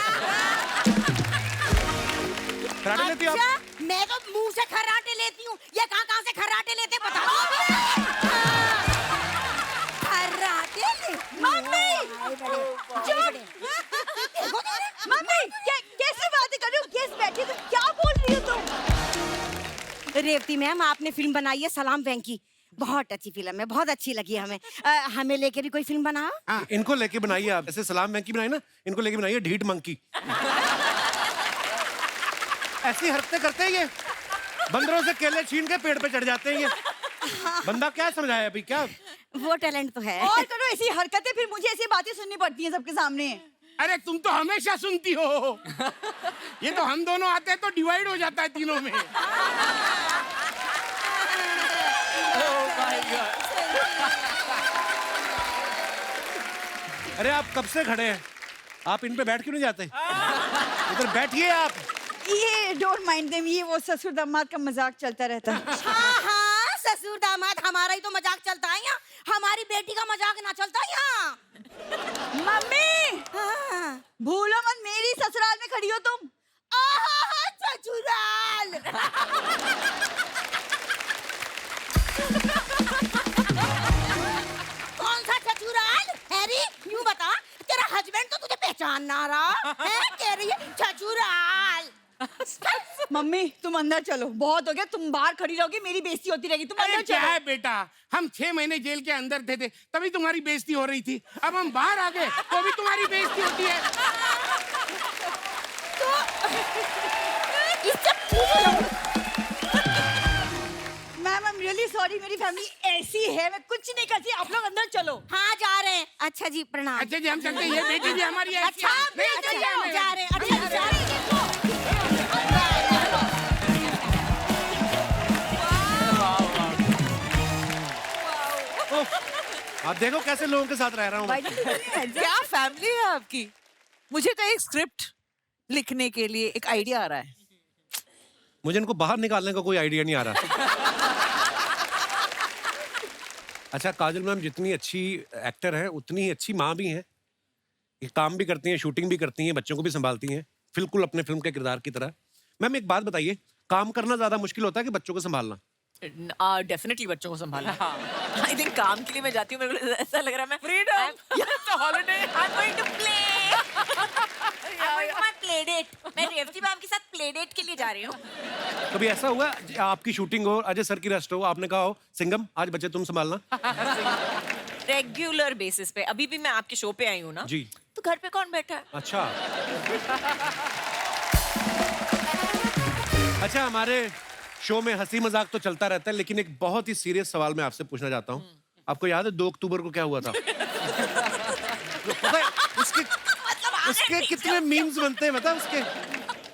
Speaker 2: खर्राटे लेती हो आप?
Speaker 14: अच्छा, मैं तो मुंह से खर्राटे लेती हूँ, ये कहाँ से खर्राटे लेते बताओ। खर्राटे
Speaker 13: मम्मी! मम्मी, कैसी बातें कर रही हो? गेस्ट बैठे तो क्या बोल रही हो तुम?
Speaker 14: रेवती मैम, आपने फिल्म बनाई है सलाम वेंकी, बहुत अच्छी फिल्म है, बहुत अच्छी लगी हमें। हमें लेके भी कोई फिल्म बनाओ।
Speaker 2: इनको लेके बनाइए आप। ऐसे सलाम मंकी बनाई ना, इनको लेके बनाइए ढीठ मंकी। ऐसी हरकतें करते हैं ये, बंदरों से केले छीन के पेड़ पे चढ़ जाते हैं ये। बंदा क्या समझाया अभी? क्या
Speaker 14: वो टैलेंट तो है।
Speaker 13: और करो ऐसी हरकतें, फिर मुझे ऐसी बातें सुननी पड़ती हैं सबके सामने।
Speaker 9: अरे तुम तो हमेशा सुनती हो। ये तो हम दोनों आते हैं तो डिवाइड हो जाता है तीनों में।
Speaker 2: अरे आप कब से खड़े हैं? आप इन पे बैठ क्यों नहीं जाते? इधर बैठिए आप।
Speaker 13: ये डोंट माइंड देम, ये वो ससुर दामाद का मजाक चलता रहता है।
Speaker 14: हाँ, ससुर दामाद हमारा ही तो मजाक चलता है यहाँ, हमारी बेटी का मजाक ना चलता यहाँ।
Speaker 13: मम्मी!
Speaker 14: हाँ।
Speaker 13: भूलो मत, मेरी ससुराल में खड़ी हो तुम।
Speaker 14: ससुराल। कौन सा ससुराल? हैरी, यूं बता, तेरा हस्बैंड तो तुझे पहचान ना रहा है, कह रही है ससुराल।
Speaker 13: मम्मी तुम अंदर चलो, बहुत हो गया, तुम बाहर खड़ी रहोगी, मेरी बेइज्जती होती रहेगी। तुम
Speaker 9: अरे
Speaker 13: अंदर
Speaker 9: क्या
Speaker 13: चलो।
Speaker 9: है बेटा, हम 6 महीने जेल के अंदर थे तभी तुम्हारी बेइज्जती हो रही थी। अब हम बाहर आ गए तो भी तुम्हारी बेइज्जती होती है।
Speaker 13: Ma'am I am really sorry, मेरी फैमिली ऐसी है, मैं कुछ नहीं करती। आप लोग अंदर चलो।
Speaker 14: हाँ जा रहे हैं। अच्छा जी प्रणाम।
Speaker 9: अच्छा जी हम चलते हैं, ये बेटी भी हमारी ऐसी
Speaker 14: अच्छा
Speaker 9: है। नहीं,
Speaker 14: अच्छा,
Speaker 9: अच्छा, हमें-
Speaker 14: जा रहे हैं। अच्छा जी, जा रहे हैं।
Speaker 2: आप देखो कैसे लोगों के साथ रह रहा हूँ मैं।
Speaker 7: क्या फैमिली है आपकी। मुझे तो एक स्क्रिप्ट लिखने के लिए एक आइडिया आ रहा है।
Speaker 2: मुझे इनको बाहर निकालने का कोई आइडिया नहीं आ रहा। अच्छा काजल मैम जितनी अच्छी एक्टर हैं उतनी ही अच्छी माँ भी हैं। ये काम भी करती हैं, शूटिंग भी करती हैं, बच्चों को भी संभालती हैं, बिल्कुल अपने फिल्म के किरदार की तरह। मैम एक बात बताइए, काम करना ज्यादा मुश्किल होता है कि बच्चों को संभालना?
Speaker 4: डेफिनेटली बच्चों को संभालना। आई थिंक काम के लिए मैं जाती हूँ, मेरे को ऐसा लग रहा है मैं
Speaker 12: freedom, holiday,
Speaker 4: I'm going to play. I'm going to my play date. मैं रेवती मैम के साथ प्ले डेट के लिए जा रही हूँ।
Speaker 2: कभी ऐसा हुआ आपकी शूटिंग हो, अजय सर की रेस्ट हो, आपने कहा हो सिंगम आज बच्चे तुम संभालना?
Speaker 4: रेगुलर बेसिस पे। अभी भी मैं आपके शो पे आई हूँ ना
Speaker 2: जी,
Speaker 4: तो घर पे कौन बैठा है?
Speaker 2: अच्छा। अच्छा हमारे शो में हंसी मजाक तो चलता रहता है, लेकिन एक बहुत ही सीरियस सवाल मैं आपसे पूछना चाहता हूँ। आपको याद है 2 अक्टूबर को क्या हुआ था? पता है उसके कितने मीम्स बनते हैं, पता है उसके?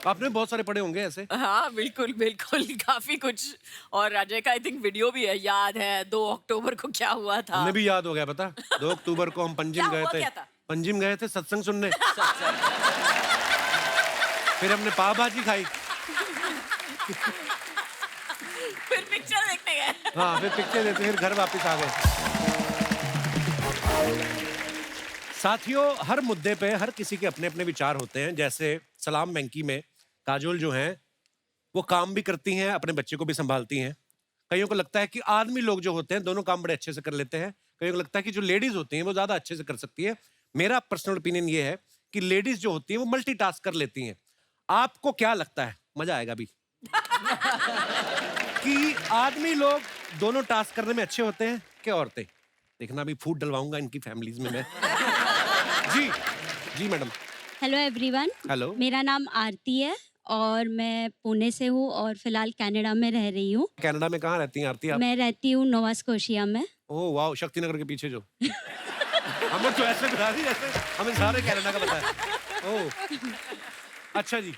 Speaker 2: आपने बहुत सारे पढ़े होंगे ऐसे।
Speaker 4: हाँ बिल्कुल बिल्कुल, काफी कुछ। और अजय का आई थिंक वीडियो भी है, याद है 2 अक्टूबर को क्या हुआ था।
Speaker 2: हमें भी याद हो गया, पता 2 अक्टूबर को हम पंजिम
Speaker 4: क्या
Speaker 2: गए
Speaker 4: हुआ,
Speaker 2: थे।
Speaker 4: क्या था?
Speaker 2: पंजिम गए थे सत्संग सुनने। फिर हमने पाव भाजी खाई।
Speaker 4: फिर पिक्चर देखने गए।
Speaker 2: हाँ फिर पिक्चर देते फिर घर वापस आ गए। साथियों हर मुद्दे पे हर किसी के अपने अपने विचार होते हैं। जैसे सलाम वेंकी में काजोल जो हैं वो काम भी करती हैं, अपने बच्चे को भी संभालती हैं। कईयों को लगता है कि आदमी लोग जो होते हैं दोनों काम बड़े अच्छे से कर लेते हैं। कईयों को लगता है कि जो लेडीज होती हैं वो ज्यादा अच्छे से कर सकती है। मेरा पर्सनल ओपिनियन ये है कि लेडीज जो होती हैं वो मल्टीटास्क कर लेती हैं। आपको क्या लगता है? मजा आएगा अभी। कि आदमी लोग दोनों टास्क करने में अच्छे होते हैं कि औरतें? देखना अभी फूड डलवाऊंगा इनकी फैमिलीज में मैं। जी जी मैडम।
Speaker 15: Hello everyone.
Speaker 2: हेलो।
Speaker 15: मेरा नाम आरती है और मैं पुणे से हूँ और फिलहाल कनाडा में रह रही हूँ।
Speaker 2: कनाडा में कहाँ रहती हैं आरती आप?
Speaker 15: मैं रहती हूँ नोवा स्कोशिया में।
Speaker 2: ओह वाह, शक्ति नगर के पीछे जो। हमें तो ऐसे बता दी जैसे हमें सारे कनाडा का पता है। ओह, अच्छा जी।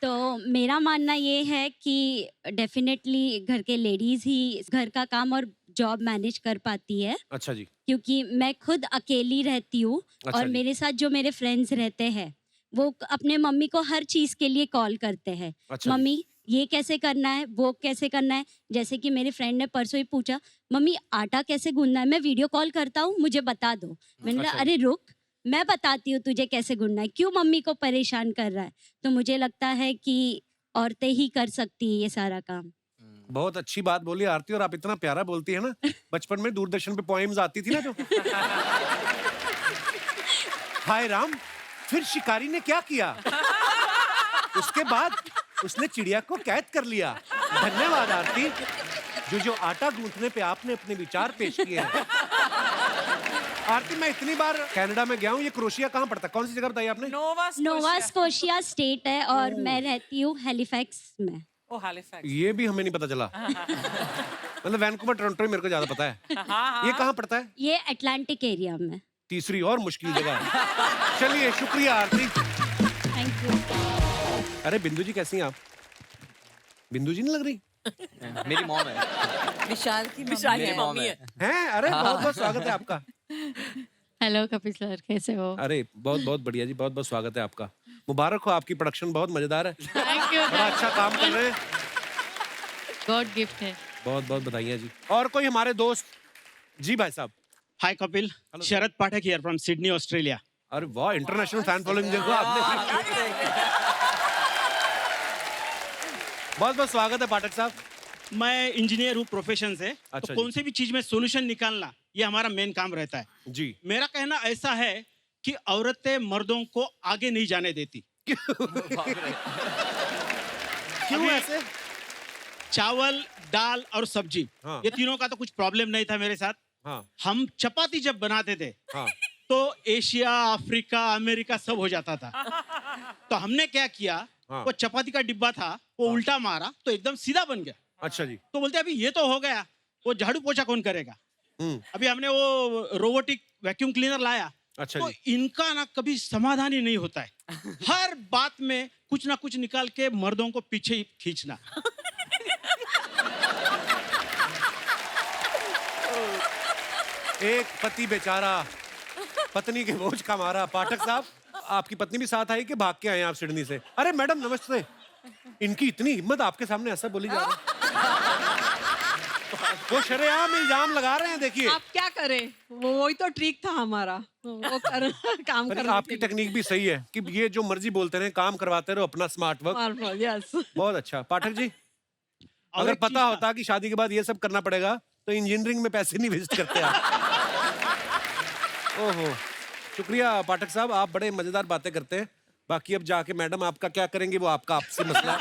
Speaker 15: तो मेरा मानना ये है कि डेफिनेटली घर के लेडीज ही घर का काम और जॉब मैनेज कर पाती है,
Speaker 2: अच्छा जी।
Speaker 15: क्योंकि मैं खुद अकेली रहती हूँ
Speaker 2: अच्छा
Speaker 15: और
Speaker 2: जी।
Speaker 15: मेरे साथ जो मेरे फ्रेंड्स रहते हैं वो अपने मम्मी को हर चीज़ के लिए कॉल करते हैं।
Speaker 2: अच्छा जी।
Speaker 15: मम्मी ये कैसे करना है, वो कैसे करना है। जैसे कि मेरे फ्रेंड ने परसों ही पूछा, मम्मी आटा कैसे गूंदना है, मैं वीडियो कॉल करता हूँ, मुझे बता दो। मैंने बोला
Speaker 2: अच्छा।
Speaker 15: अरे रुक, मैं बताती हूँ तुझे कैसे गूंदना है, क्यों मम्मी को परेशान कर रहा है। तो मुझे लगता है कि औरतें ही कर सकती है ये सारा काम।
Speaker 2: बहुत अच्छी बात बोली आरती, और आप इतना प्यारा बोलती है ना। बचपन में दूरदर्शन पे पोएम्स आती थी ना जो। हाय राम, फिर शिकारी ने क्या किया? उसके बाद उसने चिड़िया को कैद कर लिया। धन्यवाद आरती, जो आटा गूंथने पे आपने अपने विचार पेश किए हैं। आरती, मैं इतनी बार कनाडा में गया हूँ, ये क्रोशिया कहाँ पड़ता है? कौन सी जगह बताई आपने?
Speaker 15: नोवा स्कोशिया स्टेट है और मैं रहती हूँ हैलिफैक्स में।
Speaker 2: ये भी हमें नहीं पता चला। मतलब वैंकूवर टोरंटो ही मेरे को ज्यादा पता है। ये कहाँ पड़ता है?
Speaker 15: ये अटलांटिक एरिया में।
Speaker 2: तीसरी और मुश्किल जगह। चलिए, शुक्रिया आरती।
Speaker 15: Thank you.
Speaker 2: अरे बिंदु जी, कैसी हैं आप? बिंदु जी नहीं लग रही?
Speaker 6: मेरी मॉम है।
Speaker 7: विशाल की
Speaker 6: मेरी मॉम है।
Speaker 2: हैं? अरे बहुत बहुत स्वागत है आपका।
Speaker 16: हेलो कपिल सर, कैसे हो?
Speaker 2: अरे बहुत बहुत बढ़िया जी, बहुत बहुत स्वागत है आपका। मुबारक हो, आपकी प्रोडक्शन बहुत मजेदार है।
Speaker 16: Thank you.
Speaker 2: बड़ा अच्छा काम कर रहे हैं।
Speaker 16: गॉड गिफ्ट है।
Speaker 2: बहुत बहुत बधाइयाँ जी। और कोई हमारे दोस्त? जी भाई साहब।
Speaker 17: हाय कपिल, शरद पाठक हियर फ्रॉम सिडनी ऑस्ट्रेलिया।
Speaker 2: अरे वाह, इंटरनेशनल फैन फॉलोइंग देखो आपने। बहुत बहुत स्वागत है पाठक साहब।
Speaker 17: मैं इंजीनियर हूँ प्रोफेशन से।
Speaker 2: अच्छा
Speaker 17: तो
Speaker 2: जी।
Speaker 17: कौन से भी चीज में सॉल्यूशन निकालना ये हमारा मेन काम रहता है।
Speaker 2: जी।
Speaker 17: मेरा कहना ऐसा है कि औरतें मर्दों को आगे नहीं जाने देती।
Speaker 2: क्यों ऐसे?
Speaker 17: चावल, दाल और सब्जी,
Speaker 2: हाँ।
Speaker 17: ये तीनों का तो कुछ प्रॉब्लम नहीं था मेरे साथ।
Speaker 2: हाँ।
Speaker 17: हम चपाती जब बनाते थे
Speaker 2: हाँ।
Speaker 17: तो एशिया, अफ्रीका, अमेरिका सब हो जाता था। तो हमने क्या किया,
Speaker 2: हाँ।
Speaker 17: वो चपाती का डिब्बा था, वो उल्टा मारा तो एकदम सीधा बन गया।
Speaker 2: अच्छा जी।
Speaker 17: तो बोलते अभी ये तो हो गया, वो झाड़ू पोछा कौन करेगा? अभी हमने वो रोबोटिक वैक्यूम क्लीनर लाया।
Speaker 2: अच्छा
Speaker 17: तो
Speaker 2: जी।
Speaker 17: इनका ना कभी समाधान ही नहीं होता है। हर बात में कुछ ना कुछ निकाल के मर्दों को पीछे ही खींचना।
Speaker 2: एक पति बेचारा, पत्नी के बोझ का मारा। पाठक साहब, आपकी पत्नी भी साथ आई कि भाग के आए आप सिडनी से? अरे मैडम नमस्ते। इनकी इतनी हिम्मत, आपके सामने ऐसा बोली जा रही है। वो शरेआम इल्जाम लगा रहे हैं, देखिए।
Speaker 18: आप क्या करें, वही तो ट्रिक था हमारा, वो काम
Speaker 2: अरे
Speaker 18: करने
Speaker 2: आपकी टेक्निक भी सही है कि ये जो मर्जी बोलते रहे, काम करवाते रहो अपना स्मार्ट वर्क।
Speaker 18: यस।
Speaker 2: बहुत अच्छा। पाठक जी, अगर पता होता कि शादी के बाद ये सब करना पड़ेगा तो इंजीनियरिंग में पैसे नहीं वेस्ट करते आप। ओहो, शुक्रिया पाठक साहब, आप बड़े मजेदार बातें करते हैं। बाकी अब जाके मैडम आपका क्या करेंगे वो आपका आपसे मसला है,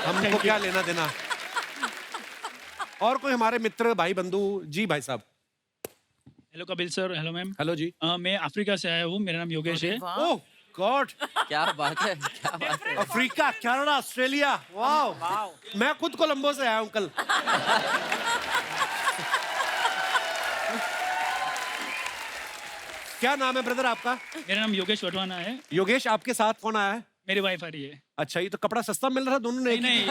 Speaker 2: हमको क्या लेना देना। और कोई हमारे मित्र, भाई, बंधु? जी भाई साहब।
Speaker 19: Hello Kapil sir. Hello ma'am.
Speaker 2: Hello जी।
Speaker 19: मैं अफ्रीका से आया हूँ, मेरा नाम योगेश है।
Speaker 2: ओह गॉड,
Speaker 6: क्या बात है, क्या बात है।
Speaker 2: अफ्रीका, कनाडा, ऑस्ट्रेलिया, वाह। मैं खुद कोलंबो से आया हूँ कल। क्या नाम है ब्रदर आपका?
Speaker 19: मेरा नाम योगेश वटवाना है।
Speaker 2: योगेश, आपके साथ कौन आया है?
Speaker 19: मेरी वाइफ आ रही है।
Speaker 2: अच्छा, ये तो कपड़ा सस्ता मिल रहा था दोनों ने।
Speaker 19: नहीं,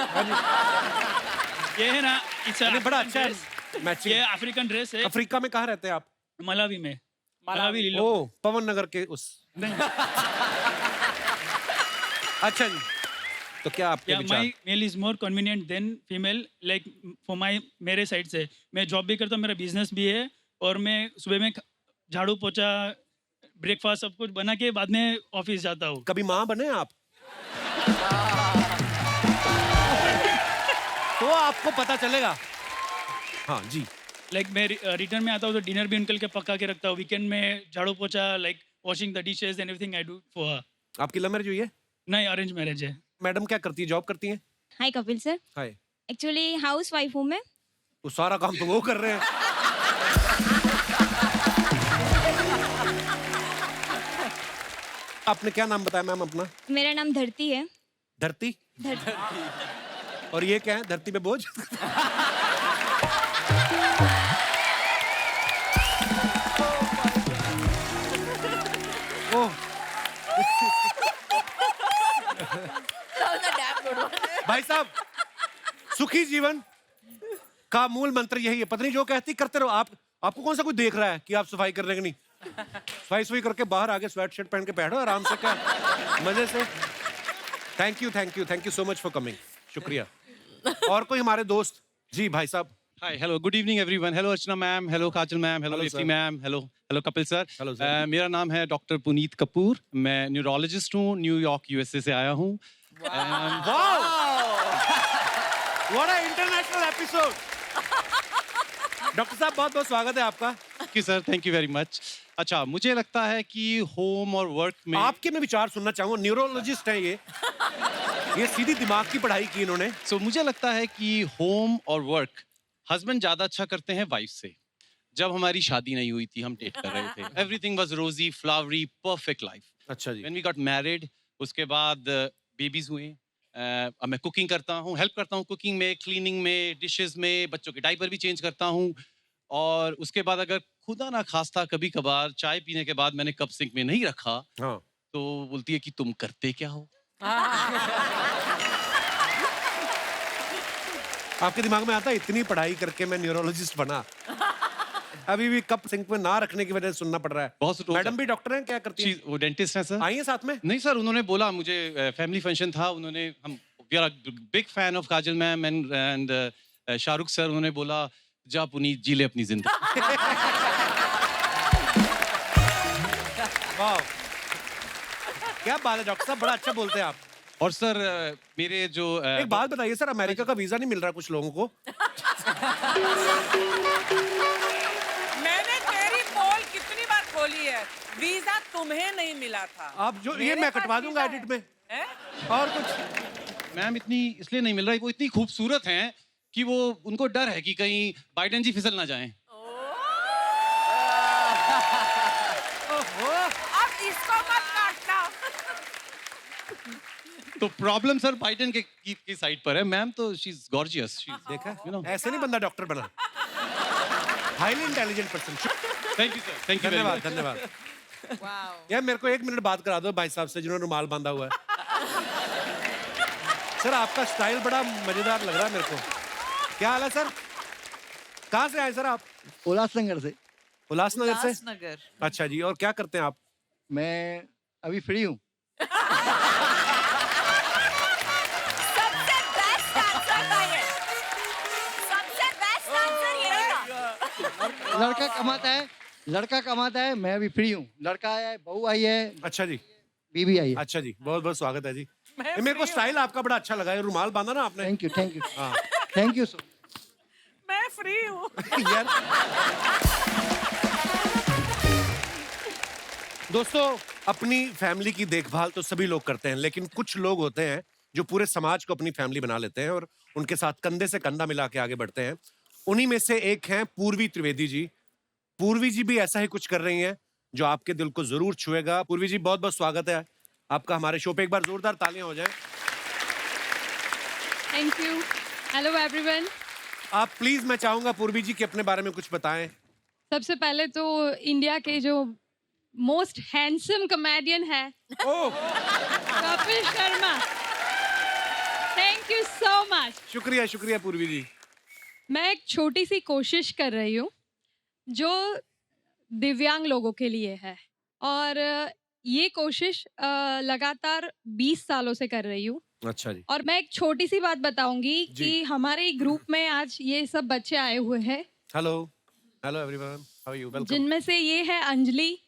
Speaker 19: ये है ना,
Speaker 2: बड़ा अच्छा है मैचिंग।
Speaker 19: ये अफ्रीकन ड्रेस है।
Speaker 2: अफ्रीका में कहाँ रहते हैं आप?
Speaker 19: मलावी में। मलावी लीलो।
Speaker 2: ओ, पवन नगर के उस। अच्छा जी, तो क्या आपके विचार?
Speaker 19: My male is more convenient than female, like for my, मेरे साइड से मैं जॉब भी करता हूँ, मेरा बिजनेस भी है, और मैं सुबह में झाड़ू पोछा, ब्रेकफास्ट सब कुछ बना के बाद में ऑफिस जाता हूँ।
Speaker 2: कभी माँ बने आप? तो आपको पता चलेगा। हाँ जी।
Speaker 19: लाइक मैं रिटर्न में आता हूँ तो डिनर भी उनके लिए पका के रखता हूँ। वीकेंड में झाड़ू पोछा, like washing the dishes and everything I do for her.
Speaker 2: आपकी लव मैरिज हुई है?
Speaker 19: नहीं, अरेंज मैरिज है।
Speaker 2: मैडम क्या करती है, जॉब करती हैं?
Speaker 20: हाय कपिल सर।
Speaker 2: हाय।
Speaker 20: एक्चुअली हाउस वाइफ हूँ मैं।
Speaker 2: तो सारा काम तो वो कर रहे हैं। आपने क्या नाम बताया मैम अपना?
Speaker 20: मेरा नाम धरती है।
Speaker 2: धरती?
Speaker 20: धरती।
Speaker 2: और ये क्या है, धरती पे बोझ? भाई साहब, सुखी जीवन का मूल मंत्र यही है, पत्नी जो कहती करते रहो। आपको कौन सा कोई देख रहा है कि आप सफाई कर रहे हैं कि नहीं? सफाई करके बाहर आगे स्वेट शर्ट पहन के बैठो आराम से, क्या मजे से। Thank you so much for coming. शुक्रिया। और कोई हमारे दोस्त? जी भाई साहब।
Speaker 21: Hi, hello, good evening everyone. Hello Archana ma'am, hello Kajal ma'am, hello
Speaker 2: Hello,
Speaker 21: Ifti
Speaker 2: sir.
Speaker 21: ma'am, hello Kapil sir.
Speaker 2: Hello, sir.
Speaker 21: मेरा नाम है डॉक्टर पुनीत कपूर, मैं न्यूरोलॉजिस्ट हूँ, न्यूयॉर्क यूएसए से आया हूँ।
Speaker 2: Wow! What an international episode! Doctor साहब बहुत बहुत स्वागत है आपका।
Speaker 21: Thank you sir, thank you very much. अच्छा, मुझे लगता है कि होम और वर्क में
Speaker 2: आपके मैं विचार सुनना चाहूंगा, न्यूरोलॉजिस्ट हैं ये सीधी दिमाग की पढ़ाई की इन्होंने।
Speaker 21: सो मुझे लगता है कि होम और वर्क हस्बैंड ज्यादा अच्छा करते हैं वाइफ से। जब हमारी शादी नहीं हुई थी, हम डेट कर रहे थे, एवरीथिंग वाज रोजी फ्लावरी परफेक्ट लाइफ।
Speaker 2: अच्छा जी।
Speaker 21: व्हेन वी गॉट मैरिड, उसके बाद बेबीज हुए। अब मैं कुकिंग करता हूँ, हेल्प करता हूँ कुकिंग में, क्लीनिंग में, डिशेस में, बच्चों के डायपर भी चेंज करता हूँ। और उसके बाद अगर खुदा ना खास्ता कभी कभार चाय पीने के बाद मैंने कप सिंक में नहीं रखा,
Speaker 2: हाँ।
Speaker 21: तो बोलती है कि तुम करते क्या हो।
Speaker 2: आपके दिमाग में आता है इतनी पढ़ाई करके मैं न्यूरोलॉजिस्ट बना, अभी भी कप सिंक में ना रखने की वजह से सुनना पड़ रहा है।
Speaker 21: बहुत
Speaker 2: मैडम भी डॉक्टर हैं, क्या करती हैं?
Speaker 21: वो डेंटिस्ट है सर।
Speaker 2: आई हैं साथ में?
Speaker 21: नहीं सर, उन्होंने बोला, मुझे फैमिली फंक्शन था, उन्होंने हम we are big fan of Kajol ma'am and Shahrukh sir, उन्होंने बोला जा पुनीत जी ले अपनी जिंदगी।
Speaker 2: वाह, क्या बात है डॉक्टर साहब, बड़ा अच्छा बोलते हैं आप।
Speaker 21: और सर मेरे जो
Speaker 2: एक बात बताइए सर, अमेरिका का वीजा नहीं मिल रहा कुछ लोगों को?
Speaker 12: मैंने तेरी पोल कितनी बार खोली है, वीजा तुम्हें नहीं मिला था।
Speaker 2: आप जो ये मैं कटवा दूंगा एडिट में। और कुछ
Speaker 21: मैम इतनी इसलिए नहीं मिल रहा है, वो इतनी खूबसूरत हैं कि वो उनको डर है कि कहीं बाइडेन जी फिसल ना जाएं।
Speaker 12: अब इसको मत काटना।
Speaker 21: तो प्रॉब्लम सर बाइडेन की साइड पर है, मैम तो शी इज गॉर्जियस।
Speaker 2: देखा, ऐसे नहीं बंदा डॉक्टर बना। Highly intelligent person.
Speaker 21: Thank you sir, thank you.
Speaker 2: धन्यवाद। यार मेरे को 1 मिनट बात करा दो भाई साहब से जिन्होंने रुमाल बांधा हुआ है। सर आपका स्टाइल बड़ा मजेदार लग रहा है मेरे को। क्या हाल है सर? कहाँ से आए सर आप?
Speaker 22: उल्लासनगर से।
Speaker 2: उल्लासनगर से?
Speaker 7: उल्लासनगर।
Speaker 2: अच्छा जी, और क्या करते हैं आप?
Speaker 22: मैं अभी फ्री हूँ।
Speaker 14: सबसे बेस्ट आंसर था ये, सबसे बेस्ट आंसर यही था।
Speaker 22: लड़का कमाता है, मैं अभी फ्री हूँ। लड़का आया है, बहू आई है।
Speaker 2: अच्छा जी।
Speaker 22: बीबी आई है।
Speaker 2: अच्छा जी, बहुत बहुत स्वागत है जी। मेरे को स्टाइल आपका बड़ा अच्छा लगा है, रुमाल बांधा ना आपने।
Speaker 22: थैंक यू
Speaker 2: हाँ।
Speaker 22: थैंक यू सो।
Speaker 12: मैं फ्री हूँ।
Speaker 2: यार दोस्तों, अपनी फैमिली की देखभाल तो सभी लोग करते हैं, लेकिन कुछ लोग होते हैं जो पूरे समाज को अपनी फैमिली बना लेते हैं और उनके साथ कंधे से कंधा मिला के आगे बढ़ते हैं। उन्हीं में से एक हैं पूर्वी त्रिवेदी जी। पूर्वी जी भी ऐसा ही कुछ कर रही हैं जो आपके दिल को जरूर छुएगा। पूर्वी जी बहुत बहुत स्वागत है आपका हमारे शो पे। एक बार जोरदार तालियां हो जाएं।
Speaker 23: Thank you. Hello everyone.
Speaker 2: आप प्लीज, मैं चाहूंगा पूर्वी जी के अपने बारे में कुछ बताएं।
Speaker 23: सबसे पहले तो इंडिया के जो मोस्ट हैंडसम कॉमेडियन है Kapil Sharma, thank you so much.
Speaker 2: शुक्रिया शुक्रिया पूर्वी जी।
Speaker 23: मैं एक छोटी सी कोशिश कर रही हूँ जो दिव्यांग लोगों के लिए है, और ये कोशिश लगातार 20 सालों से कर रही हूँ।
Speaker 2: अच्छा जी।
Speaker 23: और मैं एक छोटी सी बात बताऊंगी कि हमारे ग्रुप में आज ये सब बच्चे आए हुए हैं।
Speaker 2: Hello hello everyone, how are you? Welcome.
Speaker 23: जिनमें से ये है अंजलि,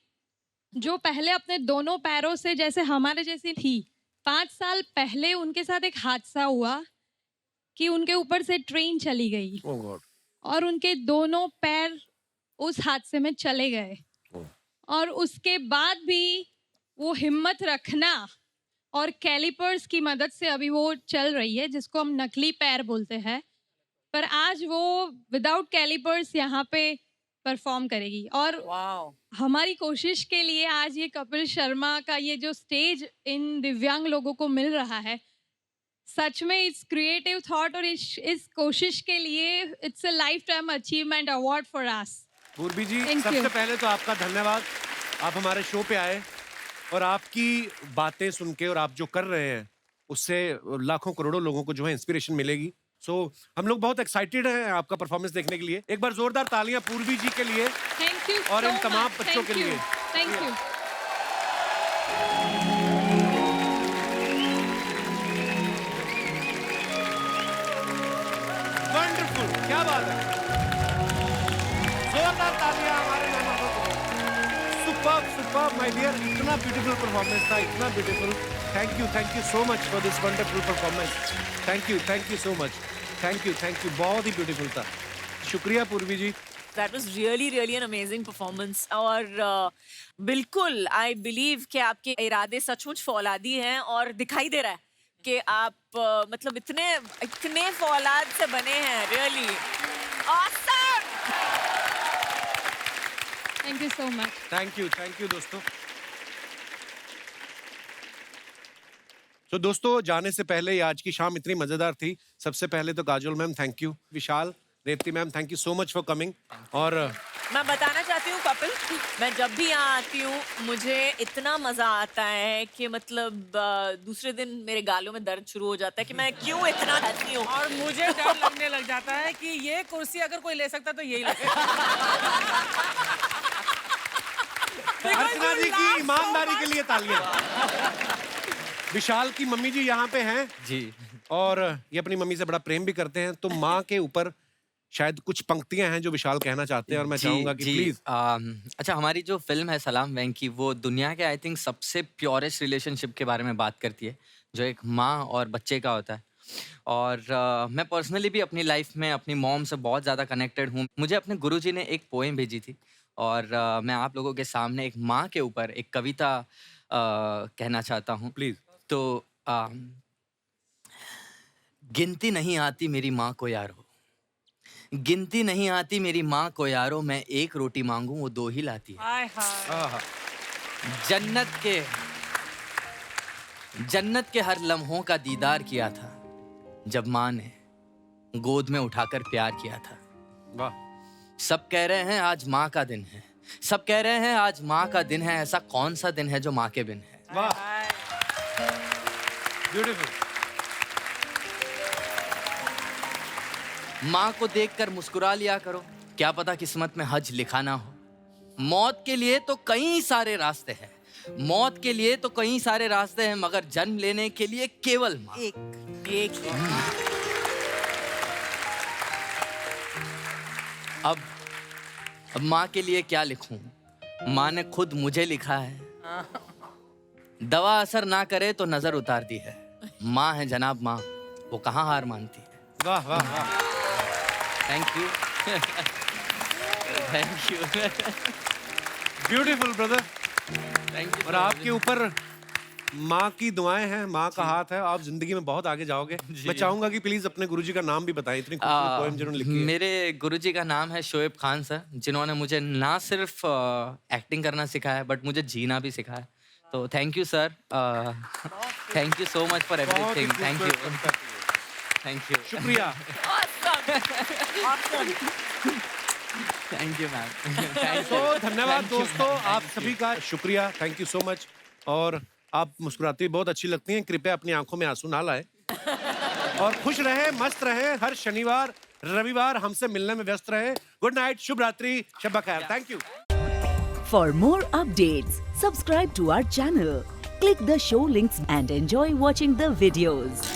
Speaker 23: जो पहले अपने दोनों पैरों से जैसे हमारे जैसी थी। 5 साल पहले उनके साथ एक हादसा हुआ कि उनके ऊपर से ट्रेन चली गई
Speaker 2: ओह गॉड,
Speaker 23: और उनके दोनों पैर उस हादसे में चले गए। और उसके बाद भी वो हिम्मत रखना और कैलिपर्स की मदद से अभी वो चल रही है, जिसको हम नकली पैर बोलते हैं। पर आज वो विदाउट कैलिपर्स यहाँ पे परफॉर्म करेगी। और हमारी कोशिश के लिए आज ये कपिल शर्मा का ये जो स्टेज इन दिव्यांग लोगों को मिल रहा है, सच में इट्स क्रिएटिव थॉट, और इस कोशिश के लिए it's a life time achievement award for us.
Speaker 2: पूर्वी जी,
Speaker 23: Thank
Speaker 2: सबसे
Speaker 23: you.
Speaker 2: पहले तो आपका धन्यवाद। आप हमारे शो पे आए और आपकी बातें सुन के और आप जो कर रहे हैं उससे लाखों करोड़ों लोगों को जो है इंस्पिरेशन मिलेगी। सो हम लोग बहुत एक्साइटेड हैं आपका परफॉर्मेंस देखने के लिए। एक बार जोरदार तालियां पूर्वी जी के लिए
Speaker 23: थैंक यू
Speaker 2: और इन तमाम बच्चों के लिए।
Speaker 23: Thank you.
Speaker 2: वंडरफुल, क्या बात है, जोरदार तालियां हमारे मेहमानों को। सुपर्ब सुपर्ब माय डियर, इतना ब्यूटीफुल परफॉर्मेंस था, इतना beautiful. Thank you so much for this wonderful performance. Thank you so much, thank you, बहुत ही ब्यूटीफुल था। शुक्रिया पूर्वी जी।
Speaker 4: That was really an amazing performance और बिल्कुल I believe कि आपके इरादे सचमुच फौलादी हैं और दिखाई दे रहा है कि आप मतलब इतने फौलाद से बने हैं। Really awesome!
Speaker 23: Thank you so much.
Speaker 2: Thank you दोस्तों। तो दोस्तों जाने से पहले ये आज की शाम इतनी मजेदार थी। सबसे पहले तो Kajol ma'am thank you, Vishal, Revathi ma'am thank you so much for coming. और
Speaker 4: मैं बताना चाहती हूँ कपिल, मैं जब भी यहाँ आती हूँ मुझे इतना मजा आता है कि मतलब दूसरे दिन मेरे गालों में दर्द शुरू हो जाता है कि मैं क्यों इतना हंसती हूँ।
Speaker 12: और मुझे डर लगने लग जाता है कि ये कुर्सी अगर कोई ले सकता तो यही ले सकता।
Speaker 2: अर्चना जी की ईमानदारी के लिए तालियां। विशाल की मम्मी जी यहाँ पे हैं
Speaker 6: जी,
Speaker 2: और ये अपनी मम्मी से बड़ा प्रेम भी करते हैं। तो माँ के ऊपर शायद कुछ पंक्तियां हैं जो विशाल कहना चाहते हैं और मैं चाहूंगा कि प्लीज।
Speaker 6: अच्छा, हमारी जो फिल्म है सलाम वेंकी, वो दुनिया के आई थिंक सबसे प्योरेस्ट रिलेशनशिप के बारे में बात करती है, जो एक माँ और बच्चे का होता है। और मैं पर्सनली भी अपनी लाइफ में अपनी मॉम से बहुत ज़्यादा कनेक्टेड हूँ। मुझे अपने गुरुजी ने एक पोएम भेजी थी और मैं आप लोगों के सामने एक माँ के ऊपर एक कविता कहना चाहता हूँ
Speaker 2: प्लीज।
Speaker 6: तो गिनती नहीं आती मेरी माँ को यारो, गिनती नहीं आती मेरी माँ को यारो, मैं एक रोटी मांगू वो दो ही लाती है।
Speaker 12: हाय हाय।
Speaker 6: जन्नत के हर लम्हों का दीदार किया था जब माँ ने गोद में उठाकर प्यार किया था।
Speaker 2: वाह।
Speaker 6: सब कह रहे हैं आज माँ का दिन है, सब कह रहे हैं आज माँ का दिन है, ऐसा कौन सा दिन है जो माँ के बिन है।
Speaker 2: वाह, ब्यूटीफुल।
Speaker 6: माँ को देखकर मुस्कुरा लिया करो, क्या पता किस्मत में हज लिखा ना हो। मौत के लिए तो कई सारे रास्ते हैं, मौत के लिए तो कई सारे रास्ते हैं, मगर जन्म लेने के लिए केवल माँ
Speaker 4: एक ही।
Speaker 6: अब माँ के लिए क्या लिखूं, माँ ने खुद मुझे लिखा है। दवा असर ना करे तो नजर उतार दी है, माँ है जनाब माँ, वो कहाँ हार मानती है।
Speaker 2: वाह वाह वाह,
Speaker 6: thank you. Thank you.
Speaker 2: Beautiful brother.
Speaker 6: Thank you.
Speaker 2: और आपके ऊपर माँ की दुआएं हैं, माँ का हाथ है, आप जिंदगी में बहुत आगे जाओगे। मैं चाहूंगा कि प्लीज अपने गुरुजी का नाम भी बताएं, इतनी खूबसूरत पोएम जिन्होंने लिखी है।
Speaker 6: मेरे गुरुजी का नाम है शोएब खान सर, जिन्होंने मुझे ना सिर्फ एक्टिंग करना सिखाया बट मुझे जीना भी सिखाया। तो thank you sir, thank you so much for everything. Thank you, thank you,
Speaker 2: शुक्रिया।
Speaker 6: Thank you ma'am.
Speaker 2: तो धन्यवाद दोस्तों, आप सभी का शुक्रिया, थैंक यू सो मच। और आप मुस्कुराती हुई बहुत अच्छी लगती हैं, कृपया अपनी आंखों में आंसू ना लाएं और खुश रहे, मस्त रहे। हर शनिवार रविवार हमसे मिलने में व्यस्त रहे। गुड नाइट, शुभ रात्रि, शब खैर। Thank you.
Speaker 1: For more updates, subscribe to our channel, click the show links and enjoy watching the videos.